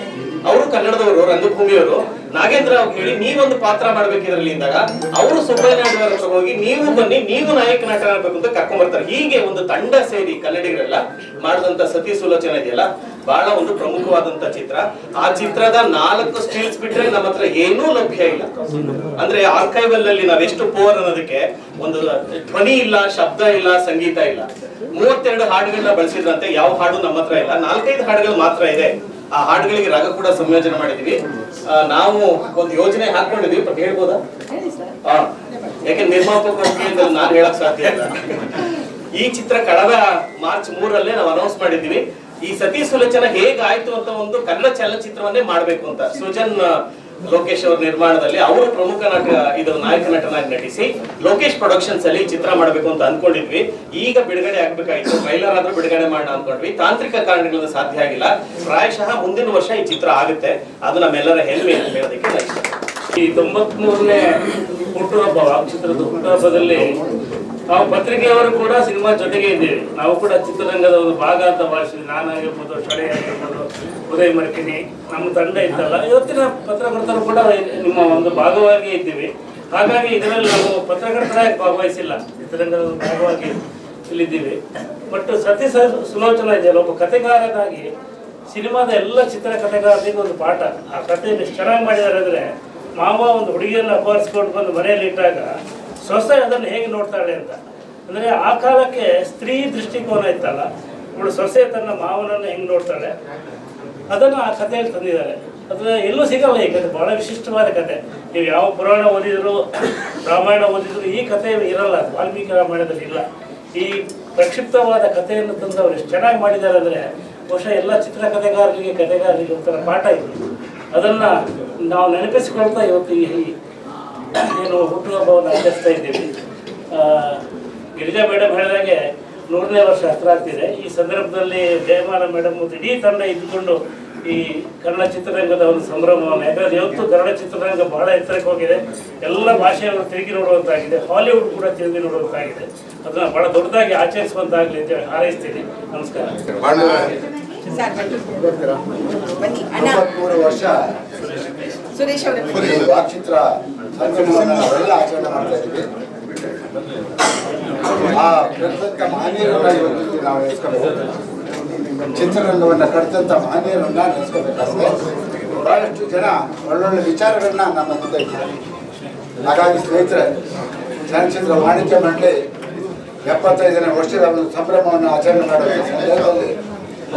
Speaker 3: ಅವರು ಕನ್ನಡದವರು, ರಂಗಭೂಮಿಯವರು. ನಾಗೇಂದ್ರ ಅವ್ರು ಹೇಳಿ ನೀವೊಂದು ಪಾತ್ರ ಮಾಡ್ಬೇಕಿದ್ರಲ್ಲಿ ಇಂದಾಗ ಅವರು ಸುಬ್ಬಯ್ಯ ನಾಯ್ಡು ಅವರ ಹತ್ರ ಹೋಗಿ ನೀವು ಬನ್ನಿ, ನೀವು ನಾಯಕ ನಟ ಆಗ್ಬೇಕು ಅಂತ ಕರ್ಕೊಂಡ್ ಬರ್ತಾರೆ. ಹೀಗೆ ಒಂದು ತಂಡ ಸೇರಿ ಕನ್ನಡಿಗರೆಲ್ಲ ಮಾಡಿದಂತ ಸತಿ ಸುಲೋಚನೆ ಇದೆಯಲ್ಲ, ಬಹಳ ಒಂದು ಪ್ರಮುಖವಾದಂತ ಚಿತ್ರ. ಆ ಚಿತ್ರದ 4 ಸ್ಟಿಲ್ಸ್ ಬಿಟ್ರೆ ನಮ್ಮ ಹತ್ರ ಏನೂ ಲಭ್ಯ ಇಲ್ಲ. ಅಂದ್ರೆ ಆರ್ಕೈವಲ್ ಅಲ್ಲಿ ನಾವೆಷ್ಟು ಪೋರ್ ಅನ್ನೋದಕ್ಕೆ ಒಂದು ಧ್ವನಿ ಇಲ್ಲ, ಶಬ್ದ ಇಲ್ಲ, ಸಂಗೀತ ಇಲ್ಲ. 32 ಹಾಡುಗಳನ್ನ ಬಳಸಿದ್ರಂತೆ, ಯಾವ ಹಾಡು ನಮ್ಮ ಹತ್ರ ಇಲ್ಲ. 4-5 ಹಾಡುಗಳು ಮಾತ್ರ ಇದೆ. ಆ ಹಾಡುಗಳಿಗೆ ರಾಗ ಕೂಡ ಸಂಯೋಜನೆ ಮಾಡಿದೀವಿ. ನಾವು ಒಂದು ಯೋಜನೆ ಹಾಕೊಂಡಿದೀವಿ, ಬಟ್ ಹೇಳ್ಬೋದಾ? ಯಾಕೆ ನಿರ್ಮಾಪಕ ನಾನು ಹೇಳಕ್ ಸಾಧ್ಯ ಇಲ್ಲ. ಈ ಚಿತ್ರ ಕಳೆದ ಮಾರ್ಚ್ 3ರಲ್ಲೇ ನಾವು ಅನೌನ್ಸ್ ಮಾಡಿದೀವಿ. ಈ ಸತಿ ಸುಲೋಚನ ಹೇಗಾಯ್ತು ಅಂತ ಒಂದು ಕನ್ನಡ ಚಲನಚಿತ್ರವನ್ನೇ ಮಾಡ್ಬೇಕು ಅಂತ ಸೃಜನ್ ಲೋಕೇಶ್ ಅವರ ನಿರ್ಮಾಣದಲ್ಲಿ ಅವರು ಪ್ರಮುಖ ಇದರ ನಾಯಕ ನಟನಾಗಿ ನಟಿಸಿ ಲೋಕೇಶ್ ಪ್ರೊಡಕ್ಷನ್ಸ್ ಅಲ್ಲಿ ಚಿತ್ರ ಮಾಡಬೇಕು ಅಂತ ಅನ್ಕೊಂಡಿದ್ವಿ. ಈಗ ಬಿಡುಗಡೆ ಆಗ್ಬೇಕಾಯ್ತು, ಟ್ರೈಲರ್ ಆದ್ರೂ ಬಿಡುಗಡೆ ಮಾಡೋಣ ಅನ್ಕೊಂಡ್ವಿ. ತಾಂತ್ರಿಕ ಕಾರಣಗಳಿಂದ ಸಾಧ್ಯ ಆಗಿಲ್ಲ. ಪ್ರಾಯಶಃ ಮುಂದಿನ ವರ್ಷ ಈ ಚಿತ್ರ ಆಗುತ್ತೆ. ಅದು ನಮ್ಮೆಲ್ಲರ ಹೆಮ್ಮೆ ಅಂತ ಹೇಳೋದಕ್ಕೆ ನಾನು ಇಷ್ಟ.
Speaker 4: ಈ 93ನೇ ಹುಟ್ಟುಹಬ್ಬ, ಚಿತ್ರದ ಹುಟ್ಟುಹಬ್ಬದಲ್ಲಿ ನಾವು ಪತ್ರಿಕೆಯವರು ಕೂಡ ಸಿನಿಮಾ ಜೊತೆಗೆ ಇದ್ದೀವಿ. ನಾವು ಕೂಡ ಚಿತ್ರರಂಗದ ಒಂದು ಭಾಗ ಅಂತ ಭಾವಿಸಿದ್ವಿ. ನಾನಾಗಿರ್ಬೋದು, ಶಳೆ ಆಗಿರ್ಬೋದು, ಉದಯ್ ಮರ್ಕಿನಿ, ನಮ್ಮ ತಂಡ ಇದ್ದಲ್ಲ, ಇವತ್ತಿನ ಪತ್ರಕರ್ತರು ಕೂಡ ನಿಮ್ಮ ಒಂದು ಭಾಗವಾಗಿ ಇದ್ದೀವಿ. ಹಾಗಾಗಿ ಇದರಲ್ಲಿ ನಾವು ಪತ್ರಕರ್ತರಾಗಿ ಭಾಗವಹಿಸಿಲ್ಲ, ಚಿತ್ರರಂಗದ ಒಂದು ಭಾಗವಾಗಿ ಇಲ್ಲಿದ್ದೀವಿ. ಬಟ್ ಸತಿ ಸುಲೋಚನ ಇದೆಯಲ್ಲ, ಒಬ್ಬ ಕಥೆಗಾರನಾಗಿ ಸಿನಿಮಾದ ಎಲ್ಲ ಚಿತ್ರ ಕಥೆಗಾರರಿಗೆ ಒಂದು ಪಾಠ. ಆ ಕಥೆಯನ್ನು ಎಷ್ಟು ಚೆನ್ನಾಗಿ ಮಾಡಿದ್ದಾರೆ ಅಂದರೆ, ಮಾವ ಒಂದು ಹುಡುಗಿಯನ್ನು ಅಪಹರಿಸ್ಕೊಂಡು ಬಂದು ಮನೆಯಲ್ಲಿ ಇಟ್ಟಾಗ ಸೊಸೆ ಅದನ್ನು ಹೇಗೆ ನೋಡ್ತಾಳೆ ಅಂತ. ಅಂದರೆ ಆ ಕಾಲಕ್ಕೆ ಸ್ತ್ರೀ ದೃಷ್ಟಿಕೋನ ಇತ್ತಲ್ಲ, ಇವಳು ಸೊಸೆ ತನ್ನ ಮಾವನನ್ನು ಹೆಂಗೆ ನೋಡ್ತಾಳೆ ಅದನ್ನು ಆ ಕಥೆಯಲ್ಲಿ ತಂದಿದ್ದಾರೆ. ಅದು ಎಲ್ಲೂ ಸಿಗಲ್ಲ ಈ ಕಥೆ. ಭಾಳ ವಿಶಿಷ್ಟವಾದ ಕಥೆ. ನೀವು ಯಾವ ಪುರಾಣ ಓದಿದ್ರು, ರಾಮಾಯಣ ಓದಿದ್ರು ಈ ಕಥೆ ಇರಲ್ಲ, ವಾಲ್ಮೀಕಿ ರಾಮಾಯಣದಲ್ಲಿ ಇಲ್ಲ. ಈ ಪ್ರಕ್ಷಿಪ್ತವಾದ ಕಥೆಯನ್ನು ತಂದು ಅವ್ರು ಎಷ್ಟು ಚೆನ್ನಾಗಿ ಮಾಡಿದ್ದಾರೆ ಅಂದರೆ, ಬಹುಶಃ ಎಲ್ಲ ಕಥೆಗಾರರಿಗೆ ಒಂಥರ ಪಾಠ ಇದೆ. ಅದನ್ನು ನಾವು ನೆನಪಿಸಿಕೊಳ್ತಾ ಇವತ್ತು ಏನು ಹುಟ್ಟುಹಬ್ಬವನ್ನು ಆಚರಿಸ್ತಾ ಇದ್ದೀವಿ. ಗಿರಿಜಾ ಮೇಡಮ್ ಹೇಳಿದಾಗೆ 100ನೇ ವರ್ಷ ಹತ್ರ ಆಗ್ತಿದೆ. ಈ ಸಂದರ್ಭದಲ್ಲಿ ಜಯಮಾಲ ಮೇಡಮ್ ಮತ್ತು ಇಡೀ ತಂಡ ಇದ್ದುಕೊಂಡು ಈ ಕನ್ನಡ ಚಿತ್ರರಂಗದ ಒಂದು ಸಂಭ್ರಮವನ್ನು, ಯಾಕಂದರೆ ಇವತ್ತು ಕನ್ನಡ ಚಿತ್ರರಂಗ ಬಹಳ ಎತ್ತರಕ್ಕೆ ಹೋಗಿದೆ. ಎಲ್ಲ ಭಾಷೆಯನ್ನು ತಿರುಗಿ ನೋಡುವಂತಾಗಿದೆ, ಹಾಲಿವುಡ್ ಕೂಡ ತಿರುಗಿ ನೋಡುವಂತಾಗಿದೆ. ಅದನ್ನು ಬಹಳ ದೊಡ್ಡದಾಗಿ ಆಚರಿಸುವಂತಾಗಲಿ ಅಂತ ಹಾರೈಸ್ತೀನಿ. ನಮಸ್ಕಾರ.
Speaker 5: 93 ವರ್ಷ
Speaker 1: ಸುರೇಶ್ ಅವರ
Speaker 5: ವಾಕ್ಚಿತ್ರ ನಾವೆಲ್ಲ ಆಚರಣೆ ಮಾಡ್ತಾ ಇದ್ದೀವಿ. ಆ ಕಟ್ಟಿದಂಥ ಮಹನೀಯರನ್ನ ಇವತ್ತು ನಾವು ನೆನೆಸ್ಕೋಬೇಕು. ಚಿತ್ರರಂಗವನ್ನು ಕಟ್ಟಿದಂಥ ಮಹನೀಯರನ್ನ ನೆನೆಸ್ಕೋಬೇಕಾದ್ರೆ ಬಹಳಷ್ಟು ಜನ ಒಳ್ಳೊಳ್ಳೆ ವಿಚಾರಗಳನ್ನ ನಮ್ಮ ಮುಂದೆ ಇದ್ದಾರೆ. ಹಾಗಾಗಿ ಸ್ನೇಹಿತರೆ, ಚಲನಚಿತ್ರ ವಾಣಿಜ್ಯ ಮಂಡಳಿ 75ನೇ ವರ್ಷದ ಒಂದು ಸಂಭ್ರಮವನ್ನು ಆಚರಣೆ ಮಾಡುವ ಸಂದರ್ಭದಲ್ಲಿ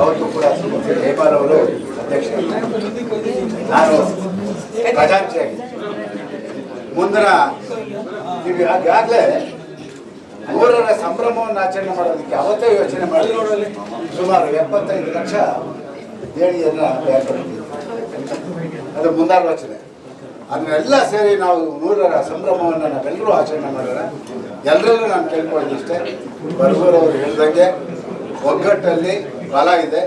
Speaker 5: ಅವತ್ತು ಕೂಡ ಶ್ರೀಮತಿ ಹೇಮಾಲ್ ಅವರು ಅಧ್ಯಕ್ಷ, ನಾನು ಖಜಾಂಚಿಯಾಗಿ ಮುಂದಿನ ನೀವು ಈಗಾಗಲೇ 100ರ ಸಂಭ್ರಮವನ್ನು ಆಚರಣೆ ಮಾಡೋದಕ್ಕೆ ಅವತ್ತೇ ಯೋಚನೆ ಮಾಡಿ ಸುಮಾರು 75 ಲಕ್ಷ ದೇಣಿಗೆಯನ್ನು ವ್ಯಾಪಾರಿಸಿದ್ದೀವಿ. ಅದು ಮುಂದಾಲೋಚನೆ. ಅದನ್ನೆಲ್ಲ ಸೇರಿ ನಾವು 100ರ ಸಂಭ್ರಮವನ್ನು ನಾವೆಲ್ಲರೂ ಆಚರಣೆ ಮಾಡೋಣ. ಎಲ್ಲರಲ್ಲೂ ನಾನು ಕೇಳ್ಕೊಳ್ಳೋದು ಇಷ್ಟೇ, ಬರ್ಗೂರವರು ಹೇಳಿದಂಗೆ ಒಗ್ಗಟ್ಟಲ್ಲಿ ಬಲ ಇದೆ.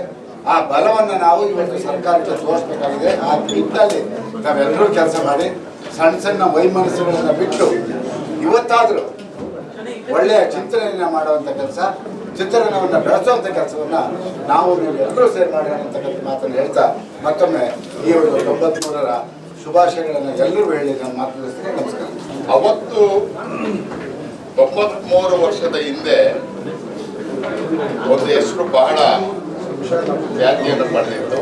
Speaker 5: ಆ ಬಲವನ್ನು ನಾವು ಇವತ್ತು ಸರ್ಕಾರಕ್ಕೆ ತೋರಿಸ್ಬೇಕಾಗಿದೆ. ಆ ನಿಟ್ಟಿನಲ್ಲಿ ನಾವೆಲ್ಲರೂ ಕೆಲಸ ಮಾಡಿ ಸಣ್ಣ ಸಣ್ಣ ವೈಮನಸ್ಸುಗಳನ್ನು ಬಿಟ್ಟು ಇವತ್ತಾದರೂ ಒಳ್ಳೆಯ ಚಿಂತನೆಯನ್ನು ಮಾಡುವಂಥ ಕೆಲಸ, ಚಿತ್ರರಂಗವನ್ನು ಬೆಳೆಸುವಂಥ ಕೆಲಸವನ್ನು ನಾವು ನೀವೆಲ್ಲರೂ ಸೇರಿ ಮಾಡೋಣ ಅಂತಕ್ಕಂಥ ಮಾತನ್ನು ಹೇಳ್ತಾ ಮತ್ತೊಮ್ಮೆ ಈ ಒಂದು 93ರ ಶುಭಾಶಯಗಳನ್ನು ಎಲ್ಲರೂ ಹೇಳಿ ನಾನು ಮಾತನಾಡಿಸ್ತೀನಿ. ನಮಸ್ಕಾರ.
Speaker 6: ಅವತ್ತು 93 ವರ್ಷದ ಹಿಂದೆ ಒಂದು ಹೆಸರು ಬಹಳ ಖ್ಯಾತಿಯನ್ನು ಪಡೆದಿತ್ತು.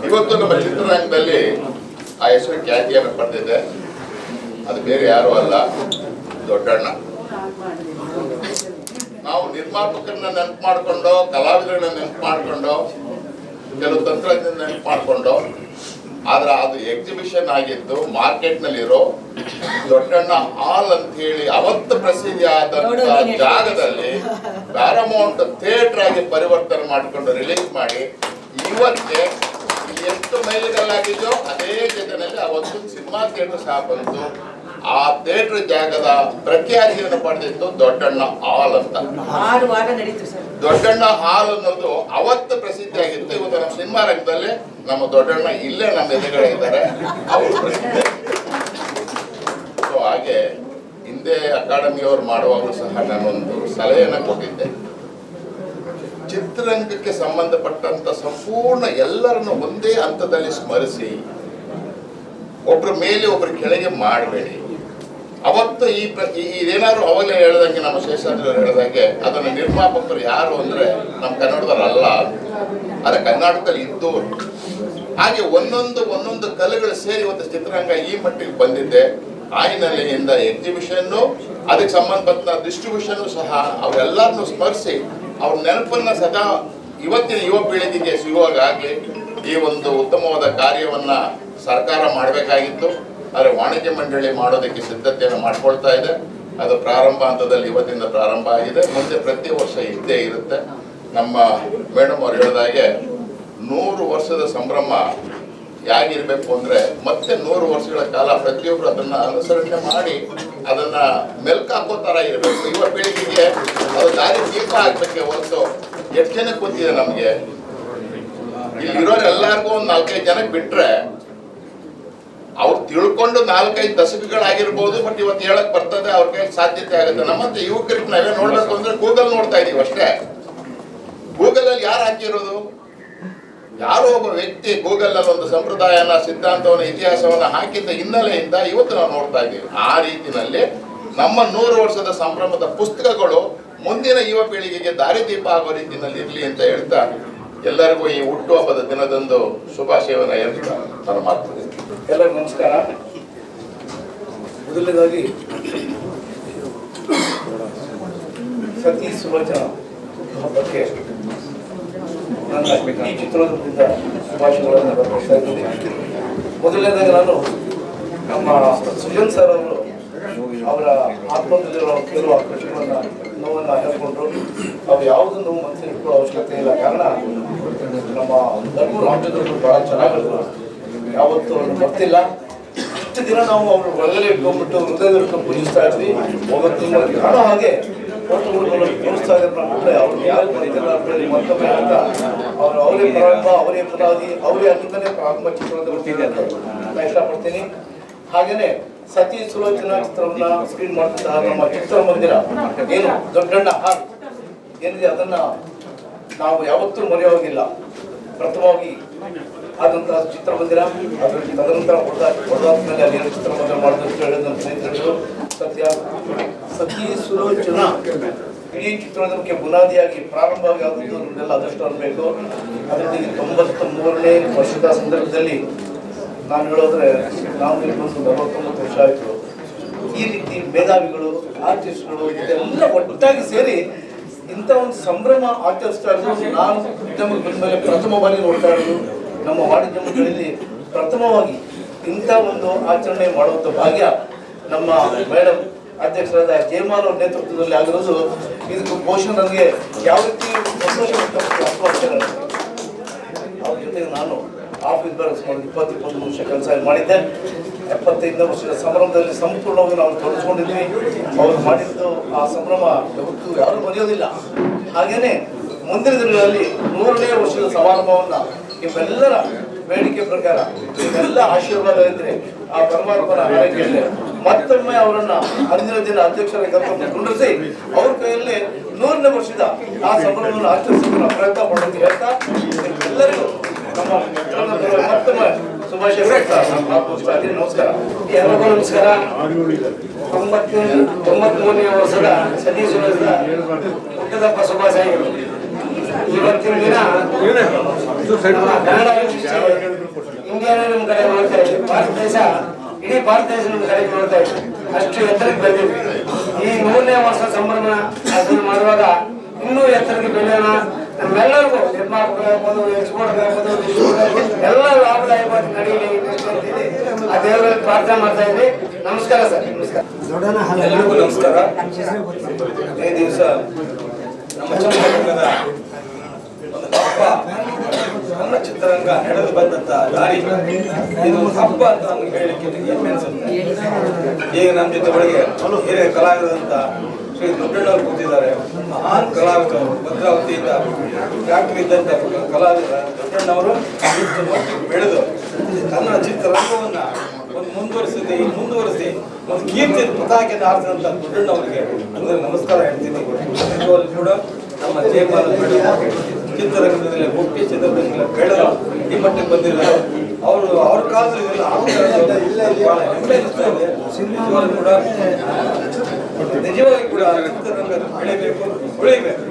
Speaker 6: ಇವತ್ತು ನಮ್ಮ ಚಿತ್ರರಂಗದಲ್ಲಿ ಆ ಹೆಸರು ಖ್ಯಾತಿಯನ್ನು ಪಡೆದಿದೆ. ಅದು ಬೇರೆ ಯಾರು ಅಲ್ಲ, ದೊಡ್ಡಣ್ಣ. ನಾವು ನಿರ್ಮಾಪಕರನ್ನ ನೆನಪು ಮಾಡಿಕೊಂಡು, ಕಲಾವಿದರನ್ನ ನೆನಪು ಮಾಡಿಕೊಂಡು, ಕೆಲವು ತಂತ್ರಜ್ಞಾನ ನೆನಪು ಮಾಡಿಕೊಂಡು, ಆದ್ರೆ ಅದು ಎಕ್ಸಿಬಿಷನ್ ಆಗಿದ್ದು ಮಾರ್ಕೆಟ್ನಲ್ಲಿರೋ ದೊಡ್ಡಣ್ಣ ಹಾಲ್ ಅಂತ ಹೇಳಿ ಅವತ್ತು ಪ್ರಸಿದ್ಧಿ ಆದಂತ ಜಾಗದಲ್ಲಿ ಪ್ಯಾರಮೌಂಟ್ ಥಿಯೇಟರ್ ಆಗಿ ಪರಿವರ್ತನೆ ಮಾಡಿಕೊಂಡು ರಿಲೀಸ್ ಮಾಡಿ ಇವತ್ತೇ ಎಷ್ಟು ಮೈಲಿಗಲ್ಲಾಗಿದೆಯೋ ಅದೇ ಜೊತೆಯಲ್ಲಿ ಅವತ್ತು ಸಿನಿಮಾ ಥಿಯೇಟರ್ ಸಹ ಬಂತು. ಆ ಥಿಯೇಟರ್ ಜಾಗದ ಪ್ರಖ್ಯಾತಿಯನ್ನು ಪಡೆದಿತ್ತು ದೊಡ್ಡಣ್ಣ ಹಾಲ್ ಅಂತ.
Speaker 1: 6 ವಾರ ನಡೀತು ಸರ್.
Speaker 6: ದೊಡ್ಡಣ್ಣ ಹಾಲ್ ಅನ್ನೋದು ಅವತ್ತು ಪ್ರಸಿದ್ಧಿ ಆಗಿತ್ತು. ಇವತ್ತು ನಮ್ಮ ಸಿನಿಮಾ ರಂಗದಲ್ಲಿ ನಮ್ಮ ದೊಡ್ಡಣ್ಣ ಇಲ್ಲೇ ನಮ್ಮ ಎದುರುಗಡೆ ಇದ್ದಾರೆ, ಅವರು ಪ್ರಸಿದ್ಧಿ. ಸೊ ಹಾಗೆ ಹಿಂದೆ ಅಕಾಡೆಮಿಯವರು ಮಾಡುವಾಗಲೂ ಸಹ ನಾನೊಂದು ಸಲಹೆಯನ್ನು ಕೊಟ್ಟಿದ್ದೆ. ಚಿತ್ರರಂಗಕ್ಕೆ ಸಂಬಂಧಪಟ್ಟಂತ ಸಂಪೂರ್ಣ ಎಲ್ಲರನ್ನು ಒಂದೇ ಹಂತದಲ್ಲಿ ಸ್ಮರಿಸಿ ಒಬ್ಬರ ಮೇಲೆ ಒಬ್ಬರ ಕೆಳಗೆ ಮಾಡಬೇಡಿ. ಅವತ್ತು ಇದೇನಾದ್ರು ಅವಾಗಲೇ ಹೇಳ್ದಂಗೆ ನಮ್ಮ ಶೇಷಾದ್ರಿ ಹೇಳ್ದಂಗೆ ಅದನ್ನ ನಿರ್ಮಾಪಕರು ಯಾರು ಅಂದ್ರೆ ನಮ್ಮ ಕನ್ನಡದವರಲ್ಲ, ಅದೇ ಕರ್ನಾಟಕದಲ್ಲಿ ಇದ್ದವರು. ಹಾಗೆ ಒಂದೊಂದು ಕಲೆಗಳು ಸೇರಿ ಇವತ್ತು ಚಿತ್ರರಂಗ ಈ ಮಟ್ಟಿಗೆ ಬಂದಿದ್ದೆ. ಆ ಹಿನ್ನೆಲೆಯಿಂದ ಎಕ್ಸಿಬಿಷನ್ನು ಅದಕ್ಕೆ ಸಂಬಂಧಪಟ್ಟ ಡಿಸ್ಟ್ರಿಬ್ಯೂಷನ್ ಸಹ ಅವರೆಲ್ಲರನ್ನು ಸ್ಮರಿಸಿ ಅವ್ರ ನೆನಪನ್ನ ಸದಾ ಇವತ್ತಿನ ಯುವ ಪೀಳಿಗೆಗೆ ಸಿಗುವಾಗಲಿ ಈ ಒಂದು ಉತ್ತಮವಾದ ಕಾರ್ಯವನ್ನ ಸರ್ಕಾರ ಮಾಡಬೇಕಾಗಿತ್ತು. ಆದರೆ ವಾಣಿಜ್ಯ ಮಂಡಳಿ ಮಾಡೋದಕ್ಕೆ ಸಿದ್ಧತೆಯನ್ನು ಮಾಡ್ಕೊಳ್ತಾ ಇದೆ. ಅದು ಪ್ರಾರಂಭ ಹಂತದಲ್ಲಿ ಇವತ್ತಿಂದ ಪ್ರಾರಂಭ ಆಗಿದೆ. ಮುಂದೆ ಪ್ರತಿ ವರ್ಷ ಇದ್ದೇ ಇರುತ್ತೆ. ನಮ್ಮ ಮೇಡಮ್ ಅವ್ರು ಹೇಳಿದಾಗೆ 100 ವರ್ಷದ ಸಂಭ್ರಮ ಯಾಗಿರ್ಬೇಕು ಅಂದ್ರೆ ಮತ್ತೆ 100 ವರ್ಷಗಳ ಕಾಲ ಪ್ರತಿಯೊಬ್ಬರು ಅದನ್ನ ಅನುಸರಣೆ ಮಾಡಿ ಅದನ್ನ ಮೆಲ್ಕಾಕೋ ತರ ಇರಬೇಕು. ಯುವ ಪೀಳಿಗೆಗೆ ಅದು ದಾರಿ ದೀಪ ಆಗ್ಬೇಕೆ ಹೊರತು ಎಷ್ಟು ಜನಕ್ಕೆ ಗೊತ್ತಿದೆ ನಮ್ಗೆ? ಇಲ್ಲಿರೋರೆಲ್ಲರಿಗೂ ಒಂದು 4-5 ಜನಕ್ಕೆ ಬಿಟ್ರೆ ಅವ್ರು ತಿಳ್ಕೊಂಡು 4-5 ದಶಕಗಳಾಗಿರ್ಬೋದು. ಬಟ್ ಇವತ್ತು ಹೇಳಕ್ ಬರ್ತದೆ, ಅವ್ರ ಕೈಲಿ ಸಾಧ್ಯತೆ ಆಗುತ್ತೆ. ನಮ್ಮಂತ ಯುವಕರಿಗೆ ನಾವೇ ನೋಡ್ಬೇಕು ಅಂದ್ರೆ ಗೂಗಲ್ ನೋಡ್ತಾ ಇದೀವಿ ಅಷ್ಟೇ. ಗೂಗಲ್ ಅಲ್ಲಿ ಯಾರು ಹಾಕಿರೋದು? ಯಾರೋ ಒಬ್ಬ ವ್ಯಕ್ತಿ ಗೂಗಲ್ ನಲ್ಲಿ ಒಂದು ಸಂಪ್ರದಾಯನ, ಸಿದ್ಧಾಂತವನ್ನ, ಇತಿಹಾಸವನ್ನ ಹಾಕಿದ್ದ ಹಿನ್ನೆಲೆಯಿಂದ ಇವತ್ತು ನಾವು ನೋಡ್ತಾ ಇದ್ದೀವಿ. ಆ ರೀತಿನಲ್ಲಿ ನಮ್ಮ 100 ವರ್ಷದ ಸಂಭ್ರಮದ ಪುಸ್ತಕಗಳು ಮುಂದಿನ ಯುವ ಪೀಳಿಗೆಗೆ ದಾರಿದೀಪ ಆಗೋ ರೀತಿಯಲ್ಲಿ ಇರ್ಲಿ ಅಂತ ಹೇಳ್ತಾ ಎಲ್ಲರಿಗೂ ಈ ಹುಟ್ಟುಹಬ್ಬದ ದಿನದಂದು ಶುಭಾಶಯವನ್ನ ಹೇಳ್ತಾ ನಾನು ಮಾಡ್ತೀನಿ.
Speaker 2: ಎಲ್ಲರಿಗೂ ನಮಸ್ಕಾರ. ಮೊದಲನೇದಾಗಿ ಸತಿ ಸುಲೋಚನ ಹಬ್ಬಕ್ಕೆ ನನ್ನ ಈ ಚಿತ್ರದುರ್ಗದಿಂದ ಶುಭಾಶಯಗಳನ್ನು ಅರ್ಪಿಸ್ತಾ ಇದ್ದೀನಿ. ಮೊದಲನೇದಾಗಿ ನಾನು ನಮ್ಮ ಸುಜನ್ ಸರ್ ಅವರು ಅವರ ಆತ್ಮದಲ್ಲಿರೋ ಕೆಲವು ಆಕರ್ಷಣೆಗಳನ್ನು ನೋವನ್ನು ಹೇಳ್ಕೊಂಡ್ರು. ಅವ್ರು ಯಾವುದೂ ನೋವು ಮನಸ್ಸಿಗೆ ಇಟ್ಕೊಳ್ಳೋ ಅವಶ್ಯಕತೆ ಇಲ್ಲ. ಕಾರಣ ನಮ್ಮ ಧರ್ಮ ರಾಜ್ಯದವರು ಬಹಳ ಚೆನ್ನಾಗಿದ್ರು. ಯಾವತ್ತೂ ಅವ್ರನ್ನ ಬರ್ತಿಲ್ಲ. ಇಷ್ಟು ದಿನ ನಾವು ಅವ್ರ ಒಳಗಡೆ ಇಟ್ಕೊಂಡ್ಬಿಟ್ಟು ಹೃದಯದಲ್ಲಿ ಇಟ್ಕೊಂಡು ಪೂಜಿಸ್ತಾ ಇದ್ವಿ. ಹೋಗೋದು ಕಾಣೋ ಹಾಗೆ ತೋರಿಸ್ತಾ ಇದ್ರೆ ಅವ್ರು ಮತ್ತೊಮ್ಮೆ ಅಂತ ಅವರೇ ಪ್ರಾರಂಭ, ಅವರೇ ಪುನಾದಿ, ಅವರೇ ಅಲ್ಲಿಂದಲೇ ಪ್ರಾರಂಭ ಚಿತ್ರವನ್ನು ಬರ್ತಿದೆ ಅಂತ ನಾನು ಇಷ್ಟಪಡ್ತೀನಿ. ಹಾಗೇನೆ ಸತಿ ಸುಲೋಚನಾ ಚಿತ್ರವನ್ನ ಸ್ಕ್ರೀನ್ ಮಾಡ್ತಿದ್ದ ನಮ್ಮ ಚಿತ್ರಮಂದಿರ ಏನು ದೊಡ್ಡಣ್ಣ ಹಾಲ್ ಏನಿದೆ ಅದನ್ನ ನಾವು ಯಾವತ್ತೂ ಮರೆಯೋಗಿಲ್ಲ. ಪ್ರಥಮವಾಗಿ ಆದಂತಹ ಚಿತ್ರಮಂದಿರ, ಅದರಲ್ಲಿ ತದನಂತರ ಹೊಡೆದಾದ್ಮೇಲೆ ಅಲ್ಲಿ ಚಿತ್ರಮಂದಿರ ಮಾಡಿದಷ್ಟು ಹೇಳಿದ ನನ್ನ ಸ್ನೇಹಿತರು ಸತಿ ಸುಲೋಚನಾ ಇಡೀ ಚಿತ್ರಮಂದಿರಕ್ಕೆ ಬುನಾದಿಯಾಗಿ ಪ್ರಾರಂಭವಾಗಿ ಆದದ್ದು ನಮ್ಮೆಲ್ಲ ಅದಷ್ಟು ಅನ್ಬೇಕು. ಅದರಲ್ಲಿ 93ನೇ ವರ್ಷದ ಸಂದರ್ಭದಲ್ಲಿ ನಾನು ಹೇಳೋದ್ರೆ ನಾವು ಒಂದು 49 ವರ್ಷ ಆಯಿತು. ಈ ರೀತಿ ಮೇಧಾವಿಗಳು, ಆರ್ಟಿಸ್ಟ್ಗಳು ಇದೆಲ್ಲ ಒಟ್ಟಾಗಿ ಸೇರಿ ಇಂಥ ಒಂದು ಸಂಭ್ರಮ ಆಚರಿಸ್ತಾ ಇರೋದು ನಾನು ಉದ್ಯಮಕ್ಕೆ ಬಂದ ಮೇಲೆ ಪ್ರಥಮ ಬಾರಿ ನೋಡ್ತಾ ಇರೋದು. ನಮ್ಮ ವಾಣಿಜ್ಯ ಮಂಡಳಿಯಲ್ಲಿ ಪ್ರಥಮವಾಗಿ ಇಂಥ ಒಂದು ಆಚರಣೆ ಮಾಡುವಂಥ ಭಾಗ್ಯ ನಮ್ಮ ಮೇಡಮ್ ಅಧ್ಯಕ್ಷರಾದ ಜಯಮಾಲ್ ಅವ್ರ ನೇತೃತ್ವದಲ್ಲಿ ಆಗಿರೋದು. ಇದಕ್ಕೆ ಬಹುಶಃ ನನಗೆ ಯಾವ ರೀತಿ ಸಂತೋಷ ವ್ಯಕ್ತಪಡಿಸಿದೆ. ಅವ್ರ ಜೊತೆಗೆ ನಾನು ಆಫೀಸ್ ಬರೆಸ್ ಮಾಡಿ 20-21 ವರ್ಷ ಕೆಲಸ ಮಾಡಿದ್ದೆ. 75ನೇ ವರ್ಷದ ಸಂಭ್ರಮದಲ್ಲಿ ಸಂಪೂರ್ಣವಾಗಿ ನಾವು ತೊಡಗಿಸ್ಕೊಂಡಿದ್ವಿ. ಅವ್ರು ಮಾಡಿದ್ದು ಆ ಸಂಭ್ರಮ ಯಾವತ್ತೂ ಯಾರೂ ಮರೆಯೋದಿಲ್ಲ. ಹಾಗೇನೆ ಮುಂದಿನ ದಿನಗಳಲ್ಲಿ 100ನೇ ವರ್ಷದ ಸಮಾರಂಭವನ್ನ ನಿಮ್ಮೆಲ್ಲರ ಬೇಡಿಕೆ ಪ್ರಕಾರ ನಿಮ್ಮೆಲ್ಲ ಆಶೀರ್ವಾದ ಇದ್ರೆ ಆ ಪರಮಾತ್ಮನ ಆರೈಕೆಯಲ್ಲಿ ಮತ್ತೊಮ್ಮೆ ಅವರನ್ನ ಅಂದಿನ ದಿನ ಅಧ್ಯಕ್ಷರಾಗಿ ಕರ್ಕೊಂಡು ಕುಂಡಿಸಿ ಅವ್ರ ಕೈಯಲ್ಲಿ 100ನೇ ವರ್ಷದ ಆ ಸಂಭ್ರಮವನ್ನು ಆಚರಿಸೋಕೆ ನಾವು ಪ್ರಯತ್ನ ಮಾಡೋದು ಹೇಳ್ತಾ ಎಲ್ಲರಿಗೂ ನಮ್ಮ ಮತ್ತೊಮ್ಮೆ ಶುಭಾಶಯ. ನಮಸ್ಕಾರ.
Speaker 7: ಎಲ್ಲರಿಗೂ ನಮಸ್ಕಾರ. 93ನೇ ವರ್ಷದ ಸತಿ ಸುಲೋಚನಾ ಹುಟ್ಟದಬ್ಬ ಶುಭಾಶಯಗಳು. ಇವತ್ತಿನ ದಿನ ಕನ್ನಡ ಇಂಡಿಯಾನೇ ನಮ್ಮ ಕಡೆ ನೋಡ್ತಾ ಇದ್ವಿ. ಇಡೀ ಭಾರತ ದೇಶ ನಮ್ಮ ಕಡೆ ನೋಡ್ತಾ ಇದ್ವಿ. ಅಷ್ಟು ಎತ್ತರಕ್ಕೆ ಬಂದಿದ್ವಿ. ಈ 100ನೇ ವರ್ಷ ಸಂಭ್ರಮ ಅದನ್ನು ಮಾಡುವಾಗ ಇನ್ನೂ ಎತ್ತರಕ್ಕೆ ಬೆಳೆಯೋಣ. ನಮ್ಮೆಲ್ಲರಿಗೂ ನಿರ್ಮಾಪಕರಾಗ್ಬೋದು, ಎಕ್ಸ್ಪೋರ್ಟ್ ಎಲ್ಲ ಲಾಭದಾಯಕವಾಗಿ ನಡೆಯಲಿ ಆ ದೇವರಲ್ಲಿ ಪ್ರಾರ್ಥನೆ ಮಾಡ್ತಾ ಇದ್ವಿ. ನಮಸ್ಕಾರ ಸರ್. ನಮಸ್ಕಾರ.
Speaker 8: ಎಲ್ಲರಿಗೂ ನಮಸ್ಕಾರ. ಈ ದಿವಸ ನಮ್ಮ ಚಿತ್ರರಂಗದ ಒಂದು ಹಬ್ಬ, ನಮ್ಮ ಚಿತ್ರರಂಗ ನಡೆದು ಬಂದಂತ ದಾರಿ ಇದು ಹಬ್ಬ ಅಂತ ನಮ್ಗೆ ಹೇಳಲಿಕ್ಕೆ ಹೆಮ್ಮೆ ಅನ್ಸುತ್ತೆ. ಈಗ ನಮ್ಮ ಜೊತೆ ಒಳಗೆ ಹಿರಿಯ ಕಲಾವಿದಂತ ಶ್ರೀ ದೊಡ್ಡಣ್ಣವರು ಕೂತಿದ್ದಾರೆ. ಮಹಾನ್ ಕಲಾವಿದರು, ಭದ್ರಾವತಿಯಿಂದ ಫ್ಯಾಕ್ಟರಿ ಇದ್ದಂಥ ಕಲಾವಿದ ದೊಡ್ಡಣ್ಣವರು ಬೆಳೆದು ಕನ್ನಡ ಚಿತ್ರರಂಗವನ್ನ ಒಂದು ಮುಂದುವರಿಸಿ ಒಂದು ಕೀರ್ತಿ ಪತಾಕೆಯನ್ನು ಆರಿಸಿದಂಥ ದೊಡ್ಡಣ್ಣವರಿಗೆ ನಮಸ್ಕಾರ ಹೇಳ್ತೀನಿ. ಕೂಡ ನಮ್ಮ ಜಯಪಾಲ ಮೇಡಮ್ ಚಿತ್ರರಂಗದಲ್ಲಿ ಮುಖ್ಯ ಚಿತ್ರರಂಗದಲ್ಲಿ ಬೆಳೆದು ಈ ಮಟ್ಟಿಗೆ ಬಂದಿದ್ದಾರೆ. ಅವರು ಅವ್ರ ಕಾಲದಲ್ಲಿ ಬಹಳ ಹೆಮ್ಮೆ ಅನಿಸ್ತಾ ಇದೆ. ನಿಜವಾಗಿ ಕೂಡ ಚಿತ್ರರಂಗ ಬೆಳಿಬೇಕು, ಉಳಿಬೇಕು.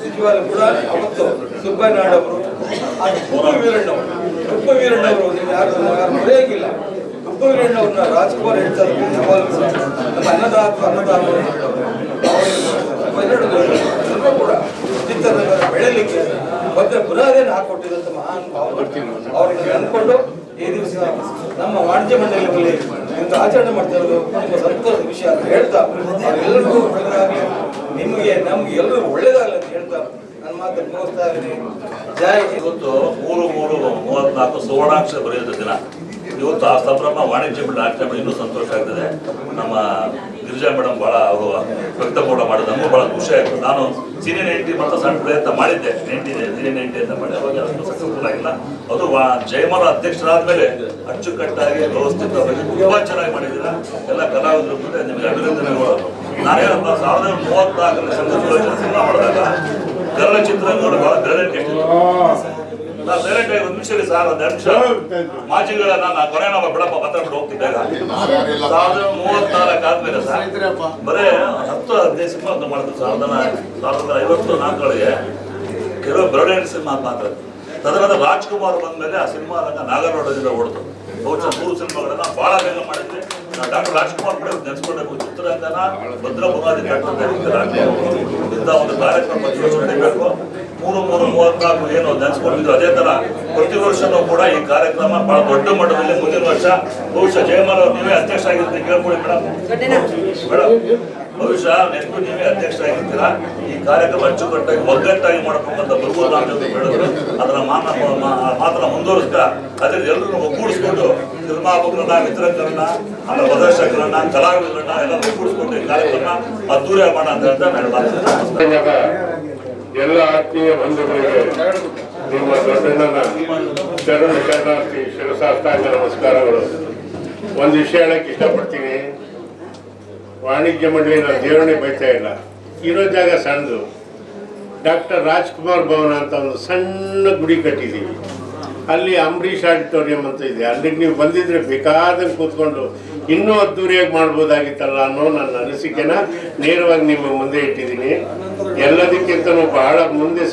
Speaker 8: ನಿಜವಾಗ್ಲೂ ಕೂಡ ಅವತ್ತು ಸುಬ್ಬಯ್ಯನಾಡವರು, ಕುಬ್ಬ ವೀರಣ್ಣವರು ನೀವು ಯಾರು ಮರೆಯೋಗಿಲ್ಲ. ಕುಬ್ಬ ವೀರಣ್ಣವ್ರನ್ನ ರಾಜ್ಕುಮಾರ್ ಹೇಳ್ತಾರೆ, ಯಾವಾಗಲೂ ನಮ್ಮ ಅನ್ನದಾತರು ಎಲ್ಲರೂ ಕೂಡ ಚಿತ್ರರಂಗ ಬೆಳೆಯಲಿಕ್ಕೆ ಭದ್ರ ಬುನಾದಿಯನ್ನು ಹಾಕೊಟ್ಟಿದಂಥ ಮಹಾನ್ ಅವ್ರನ್ನ ಅಂದ್ಕೊಂಡು ಈ ದಿವಸ ನಮ್ಮ ವಾಣಿಜ್ಯ ಮಂಡಳಿಯಲ್ಲಿ ಇಂಥ ಆಚರಣೆ ಮಾಡ್ತಾ ಇರೋದು ತುಂಬ ಸಂತೋಷದ ವಿಷಯ ಅಂತ ಹೇಳ್ತಾ ಎಲ್ಲರಿಗೂ ಒಳ್ಳೆಯದಾಗಲಿ, ನಿಮಗೆ ನಮ್ಗೆ ಎಲ್ಲರಿಗೂ ಒಳ್ಳೆಯದಾಗಲಿ ಅಂತ ಹೇಳ್ತಾ ನನ್ನ ಮಾತನ್ನು ಮುಗಿಸ್ತಾ ಇದ್ದೀನಿ. ಜೈ
Speaker 9: ಇವತ್ತು 3/3/34 ಸುವರ್ಣಾಕ್ಷರ ಬರೆಯೋದ ದಿನ. ಇವತ್ತು ಆ ಸಂಭ್ರಮ ವಾಣಿಜ್ಯ ಮಂಡಳಿ ಆಚರಣೆ ಇನ್ನೂ ಸಂತೋಷ ಆಗ್ತದೆ. ನಮ್ಮ ಗಿರಿಜಾ ಮೇಡಮ್ ಭಾಳ ಅವರು ವ್ಯಕ್ತಪೂರ್ಣ ಮಾಡಿದ ನಮಗೂ ಭಾಳ ಖುಷಿ ಆಯಿತು. ನಾನು ಸೀನಿಯರ್ 90 ಮತ್ತು ಸಣ್ಣ ಪ್ರಯತ್ನ ಮಾಡಿದ್ದೆ, ಸೀನಿಯರ್ 90 ಅಂತ ಮಾಡಿ ಅವಾಗ ಸಕ್ಸಸ್ಫುಲ್ ಆಗಿಲ್ಲ. ಅದು ಜಯಮಾಲ ಅಧ್ಯಕ್ಷರಾದ ಮೇಲೆ ಅಚ್ಚುಕಟ್ಟಾಗಿ ವ್ಯವಸ್ಥಿತವಾಗಿ ತುಂಬ ಚೆನ್ನಾಗಿ ಮಾಡಿದ್ದೀರಾ. ಎಲ್ಲ ಕಲಾವಿದರು ಮುಂದೆ ನಿಮಗೆ ಅಭಿನಂದನೆಗಳು. ನಾನೇನಪ್ಪ 1934 ಸಂಘ ಸಿನಿಮಾ ಮಾಡಿದಾಗ ಕನ್ನಡ ಚಿತ್ರರಂಗಗಳು ಭಾಳ ಬೆರಳಿಕೆ ನಾವು ಸೈಲೆಂಟ್ ಆಗಿ 1 ನಿಮಿಷ ಸರ್, 1 ನಿಮಿಷ ಮಾಜಿಗಳ ನಾನು ಕೊನೆ ನಾವು ಬಿಡಪ್ಪ ಪತ್ರ ಬಿಟ್ಟು ಹೋಗ್ತಿದ್ದಾಗ 1934 ಆದ್ಮೇಲೆ ಸರ್ ಬರೇ 10-15 ಸಿನಿಮಾ ಅಂತ ಮಾಡಿದ್ರು. 1954ಗಳಿಗೆ ಕೆಲವು ಬೆರಳಿಕೆ ಸಿನಿಮಾ ಮಾತ್ರ. ತದನಂತರ ರಾಜ್ಕುಮಾರ್ ಬಂದ್ಮೇಲೆ ಆ ಸಿನಿಮಾ ರಂಗ ನಾಗರಹೊಳದಿಂದ ಓಡಿತು. ಬಹುಶಃ 3 ಸಿನಿಮಾಗಳನ್ನ ಬಹಳ ಬೇಗ ಮಾಡಿದ್ವಿ. ಡಾಕ್ಟರ್ ರಾಜ್ಕುಮಾರ್ ಕೂಡ ನೆನೆಸ್ಕೊಳ್ಬೇಕು. ಚಿತ್ರರಂಗನ ಭದ್ರ ಬುನಾದಿ ಇಂಥ ಒಂದು ಕಾರ್ಯಕ್ರಮ ನಡೀಬೇಕು. 3/3/34 ಏನು ನೆನೆಸ್ಕೊಂಡಿದ್ದು ಅದೇ ತರ ಪ್ರತಿ ವರ್ಷನೂ ಕೂಡ ಈ ಕಾರ್ಯಕ್ರಮ ಬಹಳ ದೊಡ್ಡ ಮಟ್ಟದಲ್ಲಿ ಮುಂದಿನ ವರ್ಷ ಬಹುಶಃ ಜಯಮಾಲ ಅವ್ರು ನೀವೇ ಅಧ್ಯಕ್ಷ ಆಗಿರ್ತೀರಿ ಕೇಳ್ಕೊಳ್ಳಿ ಮೇಡಮ್. ಭವಿಷ್ಯ ನೆಕ್ಸ್ಟ್ ನೀವೇ ಅಧ್ಯಕ್ಷರಾಗಿರ್ತೀರಾ. ಈ ಕಾರ್ಯಕ್ರಮ ಅಚ್ಚುಕಟ್ಟಾಗಿ ಒಗ್ಗಟ್ಟಾಗಿ ಮಾಡಬೇಕು ಅಂತ ಬರ್ಬೋದು ಅಂತ ಹೇಳಿದ್ರು. ಅದರ ಮಾತನ್ನ ಮುಂದುವರಿಸ್ತಾ ಅದೇ ಎಲ್ಲರೂ ಒಗ್ಗೂಡಿಸ್ಕೊಂಡು ನಿರ್ಮಾಪಕರನ್ನ, ವಿತರಕರನ್ನ, ಆಮೇಲೆ ಪ್ರದರ್ಶಕರನ್ನ, ಕಲಾವಿದರನ್ನ ಎಲ್ಲ ಒಗ್ಗೂಡಿಸ್ಕೊಂಡು ಈ ಕಾರ್ಯಕ್ರಮ ಅದ್ದೂರಿಯಾಗಿ ಮಾಡೋಣ ಅಂತ ನಾನು
Speaker 10: ಎಲ್ಲ ಆತ್ಮೀಯ ಬಂಧುಗಳಿಗೆ ನಿಮ್ಮ ದೊಡ್ಡಣ್ಣನ ಶರಣಾರ್ಥಿ ಶಿರಸಾಷ್ಟಾಂಗ ನಮಸ್ಕಾರಗಳು. ಒಂದು ವಿಷಯ ಹೇಳಕ್ಕೆ ಇಷ್ಟಪಡ್ತೀನಿ. ವಾಣಿಜ್ಯ ಮಂಡಳಿ ನಾವು ದೇವರನ್ನೇ ಬೈತಾ ಇಲ್ಲ. ಇರೋ ಜಾಗ ಸಣ್ಣದು. ಡಾಕ್ಟರ್ ರಾಜ್ಕುಮಾರ್ ಭವನ ಅಂತ ಒಂದು ಸಣ್ಣ ಗುಡಿ ಕಟ್ಟಿದ್ದೀವಿ. ಅಲ್ಲಿ ಅಂಬರೀಷ್ ಆಡಿಟೋರಿಯಂ ಅಂತ ಇದೆ. ಅಲ್ಲಿಗೆ ನೀವು ಬಂದಿದ್ರೆ ಬೇಕಾದಂಗೆ ಕೂತ್ಕೊಂಡು ಇನ್ನೂ ಅದ್ದೂರಿಯಾಗಿ ಮಾಡ್ಬೋದಾಗಿತ್ತಲ್ಲ ಅನ್ನೋ ನನ್ನ ಅನಿಸಿಕೆನ ನೇರವಾಗಿ ನಿಮ್ಮ ಮುಂದೆ ಇಟ್ಟಿದ್ದೀನಿ. ಎಲ್ಲದಕ್ಕಿಂತಲೂ ಬಹಳ ಮುಂದೆ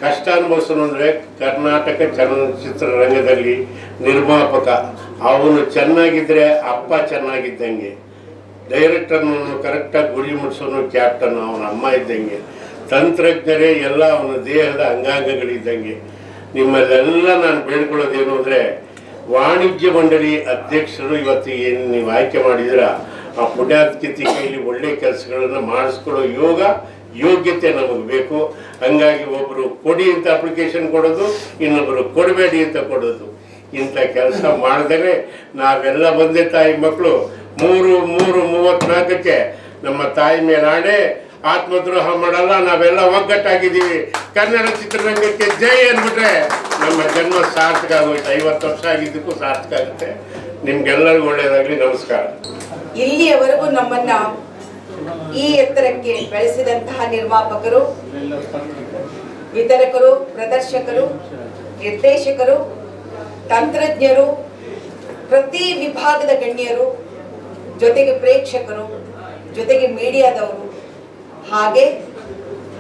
Speaker 10: ಕಷ್ಟ ಅನುಭವಿಸೋನು ಅಂದರೆ ಕರ್ನಾಟಕ ಚಲನಚಿತ್ರರಂಗದಲ್ಲಿ ನಿರ್ಮಾಪಕ. ಅವನು ಚೆನ್ನಾಗಿದ್ದರೆ ಅಪ್ಪ ಚೆನ್ನಾಗಿದ್ದಂಗೆ, ಡೈರೆಕ್ಟರ್ನವನು ಕರೆಕ್ಟಾಗಿ ಗುರಿ ಮುಟ್ಸೋನು ಕ್ಯಾಪ್ಟನ್ ಅವನ ಅಮ್ಮ ಇದ್ದಂಗೆ, ತಂತ್ರಜ್ಞರೇ ಎಲ್ಲ ಅವನ ದೇಹದ ಅಂಗಾಂಗಗಳಿದ್ದಂಗೆ. ನಿಮ್ಮಲ್ಲೆಲ್ಲ ನಾನು ಬೇಡ್ಕೊಳ್ಳೋದೇನು ಅಂದರೆ ವಾಣಿಜ್ಯ ಮಂಡಳಿ ಅಧ್ಯಕ್ಷರು ಇವತ್ತು ಏನು ನೀವು ಆಯ್ಕೆ ಮಾಡಿದಿರ ಆ ಪುಣ್ಯಾತ್ಕಿತಿ ಕೈಲಿ ಒಳ್ಳೆ ಕೆಲಸಗಳನ್ನು ಮಾಡಿಸ್ಕೊಳ್ಳೋ ಯೋಗ್ಯತೆ ನಮಗೆ ಬೇಕು. ಹಂಗಾಗಿ ಒಬ್ಬರು ಕೊಡಿ ಅಂತ ಅಪ್ಲಿಕೇಶನ್ ಕೊಡೋದು, ಇನ್ನೊಬ್ಬರು ಕೊಡಬೇಡಿ ಅಂತ ಕೊಡೋದು, ಇಂಥ ಕೆಲಸ ಮಾಡಿದರೆ ನಾವೆಲ್ಲ ಒಂದೇ ತಾಯಿ ಮಕ್ಕಳು. 3/3/34 ನಮ್ಮ ತಾಯಿ ಮೇಲೆ ಆಣೆ, ಆತ್ಮದ್ರೋಹ ಮಾಡಲ್ಲ, ನಾವೆಲ್ಲ ಒಗ್ಗಟ್ಟಾಗಿದ್ದೀವಿ. ಕನ್ನಡ ಚಿತ್ರರಂಗಕ್ಕೆ ಜೈ ಅಂದ್ಬಿಟ್ರೆ ನಮ್ಮ ಜನ್ಮ ಸಾರ್ಥಕ ಆಗೋಯ್ತು. 50 ವರ್ಷ ಆಗಿದ್ದಕ್ಕೂ ಸಾರ್ಥಕ ಆಗುತ್ತೆ. ನಿಮ್ಗೆಲ್ಲರಿಗೂ ಒಳ್ಳೆಯದಾಗಲಿ. ನಮಸ್ಕಾರ.
Speaker 1: ಇಲ್ಲಿಯವರೆಗೂ ನಮ್ಮನ್ನ ಈ ಎತ್ತರಕ್ಕೆ ಬೆಳೆಸಿದಂತಹ ನಿರ್ಮಾಪಕರು, ವಿತರಕರು, ಪ್ರದರ್ಶಕರು, ನಿರ್ದೇಶಕರು, ತಂತ್ರಜ್ಞರು, ಪ್ರತಿ ವಿಭಾಗದ ಗಣ್ಯರು, ಜೊತೆಗೆ ಪ್ರೇಕ್ಷಕರು, ಜೊತೆಗೆ ಮೀಡಿಯಾದವರು, ಹಾಗೆ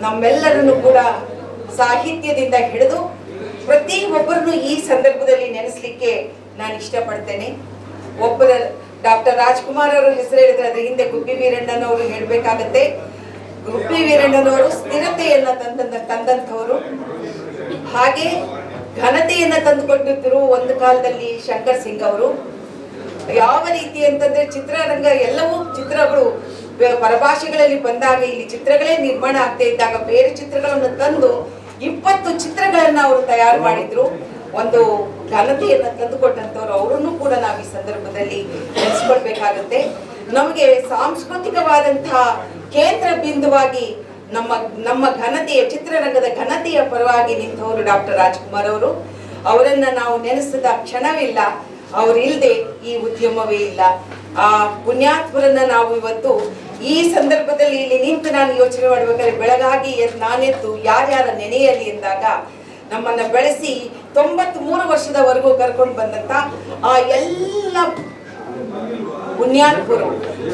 Speaker 1: ನಮ್ಮೆಲ್ಲರನ್ನು ಕೂಡ ಸಾಹಿತ್ಯದಿಂದ ಹಿಡಿದು ಪ್ರತಿ ಒಬ್ಬರನ್ನು ಈ ಸಂದರ್ಭದಲ್ಲಿ ನೆನೆಸಲಿಕ್ಕೆ ನಾನು ಇಷ್ಟಪಡ್ತೇನೆ. ಒಬ್ಬರ ಡಾಕ್ಟರ್ ರಾಜ್ಕುಮಾರ್ ಅವರ ಹೆಸರು ಹೇಳಿದ್ರೆ ಅದ್ರ ಹಿಂದೆ ಗುಬ್ಬಿ ವೀರಣ್ಣನವರು ಹೇಳಬೇಕಾಗತ್ತೆ. ಗುಬ್ಬಿ ವೀರಣ್ಣನವರು ಸ್ಥಿರತೆಯನ್ನ ತಂದಂಥವರು, ಹಾಗೆ ಘನತೆಯನ್ನ ತಂದುಕೊಟ್ಟಿದ್ರು ಒಂದು ಕಾಲದಲ್ಲಿ ಶಂಕರ್ ಸಿಂಗ್ ಅವರು. ಯಾವ ರೀತಿ ಅಂತಂದ್ರೆ ಚಿತ್ರರಂಗ ಎಲ್ಲವೂ ಚಿತ್ರಗಳು ಪರಭಾಷೆಗಳಲ್ಲಿ ಬಂದಾಗ ಇಲ್ಲಿ ಚಿತ್ರಗಳೇ ನಿರ್ಮಾಣ ಆಗ್ತಾ ಇದ್ದಾಗ ಬೇರೆ ಚಿತ್ರಗಳನ್ನು ತಂದು 20 ಚಿತ್ರಗಳನ್ನ ಅವರು ತಯಾರು ಮಾಡಿದ್ರು. ಒಂದು ಘನತೆಯನ್ನ ತಂದುಕೊಟ್ಟಂತವ್ರು, ಅವರನ್ನು ಕೂಡ ನಾವು ಈ ಸಂದರ್ಭದಲ್ಲಿ ನೆನೆಸ್ಕೊಳ್ಬೇಕಾಗತ್ತೆ. ನಮಗೆ ಸಾಂಸ್ಕೃತಿಕವಾದಂತಹ ಕೇಂದ್ರ ಬಿಂದುವಾಗಿ ನಮ್ಮ ಘನತೆಯ ಚಿತ್ರರಂಗದ ಘನತೆಯ ಪರವಾಗಿ ನಿಂತವರು ಡಾಕ್ಟರ್ ರಾಜ್ಕುಮಾರ್ ಅವರು. ಅವರನ್ನ ನಾವು ನೆನೆಸಿದ ಕ್ಷಣವಿಲ್ಲ, ಅವರಿಲ್ಲದೆ ಈ ಉದ್ಯಮವೇ ಇಲ್ಲ. ಆ ಪುಣ್ಯಾತ್ಮರನ್ನ ನಾವು ಇವತ್ತು ಈ ಸಂದರ್ಭದಲ್ಲಿ ಇಲ್ಲಿ ನಿಂತು ನಾನು ಯೋಚನೆ ಮಾಡಬೇಕಾದ್ರೆ ಬೆಳಗಾಗಿ ನಾನೆದ್ದು ಯಾರ್ಯಾರ ನೆನೆಯಲಿ ಎಂದಾಗ ನಮ್ಮನ್ನ ಬೆಳೆಸಿ 93 ವರ್ಷದವರೆಗೂ ಕರ್ಕೊಂಡು ಬಂದಂತ ಆ ಎಲ್ಲ ಪುಣ್ಯಾತ್ಮರು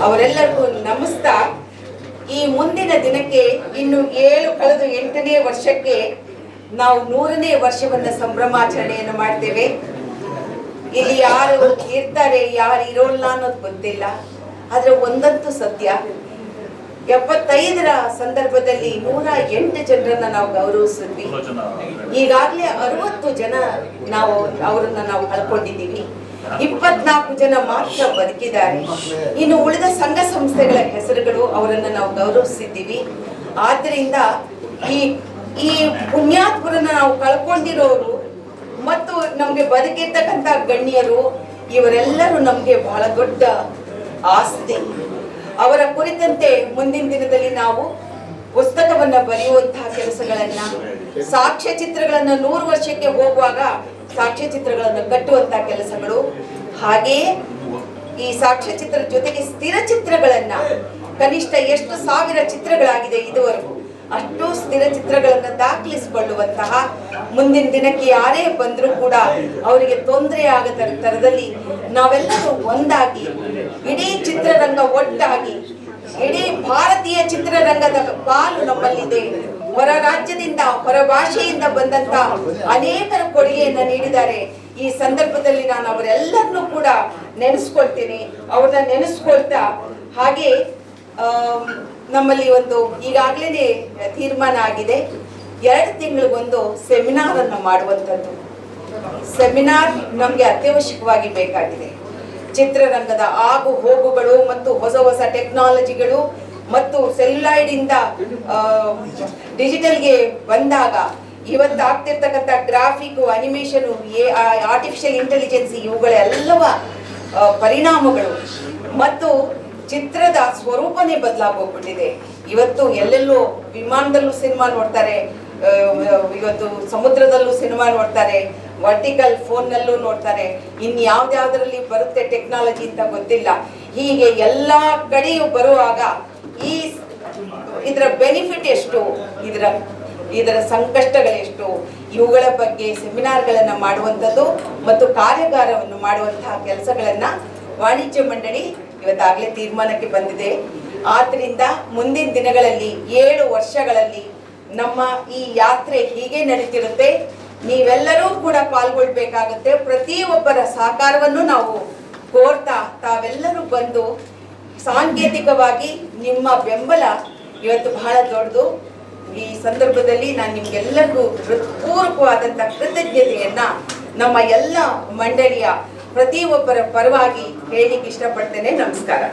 Speaker 1: ಅವರೆಲ್ಲರಿಗೂ ನಮಸ್ತಾ ಈ ಮುಂದಿನ ದಿನಕ್ಕೆ ಇನ್ನು 8ನೇ ವರ್ಷಕ್ಕೆ ನಾವು 100ನೇ ವರ್ಷವನ್ನ ಸಂಭ್ರಮಾಚರಣೆಯನ್ನು ಮಾಡ್ತೇವೆ. ಇಲ್ಲಿ ಯಾರು ಇರ್ತಾರೆ ಯಾರು ಇರೋಲ್ಲ ಅನ್ನೋದು ಗೊತ್ತಿಲ್ಲ. ಆದ್ರೆ ಒಂದಂತೂ ಸತ್ಯ, 75ರ ಸಂದರ್ಭದಲ್ಲಿ 108 ಜನರನ್ನ ನಾವು ಗೌರವಿಸಿದ್ವಿ. ಈಗಾಗಲೇ 60 ಜನ ಅವರನ್ನ ನಾವು ಕಳ್ಕೊಂಡಿದ್ದೀವಿ. 24 ಜನ ಮಾತ್ರ ಬದುಕಿದ್ದಾರೆ. ಇನ್ನು ಉಳಿದ ಸಂಘ ಸಂಸ್ಥೆಗಳ ಹೆಸರುಗಳು ಅವರನ್ನ ನಾವು ಗೌರವಿಸಿದ್ದೀವಿ. ಆದ್ರಿಂದ ಈ ಪುಣ್ಯಾತ್ಮರನ್ನ ನಾವು ಕಳ್ಕೊಂಡಿರೋರು ಮತ್ತು ನಮ್ಗೆ ಬದುಕಿರ್ತಕ್ಕಂಥ ಗಣ್ಯರು ಇವರೆಲ್ಲರೂ ನಮ್ಗೆ ಬಹಳ ದೊಡ್ಡ ಆಸ್ತಿ. ಅವರ ಕುರಿತಂತೆ ಮುಂದಿನ ದಿನದಲ್ಲಿ ನಾವು ಪುಸ್ತಕವನ್ನ ಬರೆಯುವಂತಹ ಕೆಲಸಗಳನ್ನ, ಸಾಕ್ಷ್ಯ ಚಿತ್ರಗಳನ್ನ 100 ವರ್ಷಕ್ಕೆ ಹೋಗುವಾಗ ಸಾಕ್ಷ್ಯ ಚಿತ್ರಗಳನ್ನು ಕಟ್ಟುವಂತಹ ಕೆಲಸಗಳು, ಹಾಗೆಯೇ ಈ ಸಾಕ್ಷ್ಯ ಚಿತ್ರದ ಜೊತೆಗೆ ಸ್ಥಿರ ಚಿತ್ರಗಳನ್ನ ಕನಿಷ್ಠ ಎಷ್ಟು 1000 ಚಿತ್ರಗಳಾಗಿದೆ ಇದುವರೆಗೂ, ಅಷ್ಟು ಸ್ಥಿರ ಚಿತ್ರಗಳನ್ನ ದಾಖಲಿಸಿಕೊಳ್ಳುವಂತಹ, ಮುಂದಿನ ದಿನಕ್ಕೆ ಯಾರೇ ಬಂದರೂ ಕೂಡ ಅವರಿಗೆ ತೊಂದರೆ ಆಗದ ತರದಲ್ಲಿ ನಾವೆಲ್ಲರೂ ಒಂದಾಗಿ ಇಡೀ ಚಿತ್ರರಂಗ ಒಟ್ಟಾಗಿ, ಇಡೀ ಭಾರತೀಯ ಚಿತ್ರರಂಗದ ಪಾಲು ನಮ್ಮಲ್ಲಿದೆ. ಹೊರ ರಾಜ್ಯದಿಂದ ಹೊರ ಭಾಷೆಯಿಂದ ಬಂದಂತ ಅನೇಕರ ಕೊಡುಗೆಯನ್ನ ನೀಡಿದ್ದಾರೆ. ಈ ಸಂದರ್ಭದಲ್ಲಿ ನಾನು ಅವರೆಲ್ಲರನ್ನೂ ಕೂಡ ನೆನೆಸ್ಕೊಳ್ತೀನಿ. ಅವ್ರನ್ನ ನೆನೆಸ್ಕೊಳ್ತಾ ಹಾಗೆ ನಮ್ಮಲ್ಲಿ ಒಂದು ಈಗಾಗಲೇ ತೀರ್ಮಾನ ಆಗಿದೆ, 2 ತಿಂಗಳಿಗೊಂದು ಸೆಮಿನಾರ್ ಅನ್ನು ಮಾಡುವಂಥದ್ದು. ಸೆಮಿನಾರ್ ನಮಗೆ ಅತ್ಯವಶ್ಯಕವಾಗಿ ಬೇಕಾಗಿದೆ. ಚಿತ್ರರಂಗದ ಆಗು ಹೋಗುಗಳು ಮತ್ತು ಹೊಸ ಹೊಸ ಟೆಕ್ನಾಲಜಿಗಳು ಮತ್ತು ಸೆಲ್ಯುಲಾಯ್ಡ್ ಇಂದ ಡಿಜಿಟಲ್ಗೆ ಬಂದಾಗ ಇವತ್ತು ಆಗ್ತಿರ್ತಕ್ಕಂಥ ಗ್ರಾಫಿಕ್, ಅನಿಮೇಷನ್, ಆರ್ಟಿಫಿಷಿಯಲ್ ಇಂಟೆಲಿಜೆನ್ಸ್ ಇವುಗಳೆಲ್ಲವ ಪರಿಣಾಮಗಳು ಮತ್ತು ಚಿತ್ರದ ಸ್ವರೂಪನೇ ಬದಲಾಗೋಗ್ಬಿಟ್ಟಿದೆ. ಇವತ್ತು ಎಲ್ಲೆಲ್ಲೋ ವಿಮಾನದಲ್ಲೂ ಸಿನಿಮಾ ನೋಡ್ತಾರೆ, ಇವತ್ತು ಸಮುದ್ರದಲ್ಲೂ ಸಿನಿಮಾ ನೋಡ್ತಾರೆ, ವರ್ಟಿಕಲ್ ಫೋನ್ನಲ್ಲೂ ನೋಡ್ತಾರೆ, ಇನ್ಯಾವ್ದ್ಯಾವ್ದ್ರಲ್ಲಿ ಬರುತ್ತೆ ಟೆಕ್ನಾಲಜಿ ಅಂತ ಗೊತ್ತಿಲ್ಲ. ಹೀಗೆ ಎಲ್ಲ ಕಡೆಯೂ ಬರುವಾಗ ಇದರ ಬೆನಿಫಿಟ್ ಎಷ್ಟು, ಇದರ ಸಂಕಷ್ಟಗಳೆಷ್ಟು, ಇವುಗಳ ಬಗ್ಗೆ ಸೆಮಿನಾರ್ಗಳನ್ನು ಮಾಡುವಂಥದ್ದು ಮತ್ತು ಕಾರ್ಯಾಗಾರವನ್ನು ಮಾಡುವಂತಹ ಕೆಲಸಗಳನ್ನ ವಾಣಿಜ್ಯ ಮಂಡಳಿ ಇವತ್ತಾಗಲೇ ತೀರ್ಮಾನಕ್ಕೆ ಬಂದಿದೆ. ಆದ್ರಿಂದ ಮುಂದಿನ ದಿನಗಳಲ್ಲಿ 7 ವರ್ಷಗಳಲ್ಲಿ ನಮ್ಮ ಈ ಯಾತ್ರೆ ಹೀಗೆ ನಡೀತಿರುತ್ತೆ. ನೀವೆಲ್ಲರೂ ಕೂಡ ಪಾಲ್ಗೊಳ್ಬೇಕಾಗುತ್ತೆ. ಪ್ರತಿಯೊಬ್ಬರ ಸಹಕಾರವನ್ನು ನಾವು ಕೋರ್ತಾ ತಾವೆಲ್ಲರೂ ಬಂದು, ಸಾಂಕೇತಿಕವಾಗಿ ನಿಮ್ಮ ಬೆಂಬಲ ಇವತ್ತು ಬಹಳ ದೊಡ್ಡದು. ಈ ಸಂದರ್ಭದಲ್ಲಿ ನಾನು ನಿಮ್ಗೆಲ್ಲರಿಗೂ ಹೃತ್ಪೂರ್ವಕವಾದಂಥ ಕೃತಜ್ಞತೆಯನ್ನ ನಮ್ಮ ಎಲ್ಲ ಮಂಡಳಿಯ ಪ್ರತಿಯೊಬ್ಬರ ಪರವಾಗಿ ಹೇಳಿಕ್ಕೆ ಇಷ್ಟಪಡ್ತೇನೆ. ನಮಸ್ಕಾರ.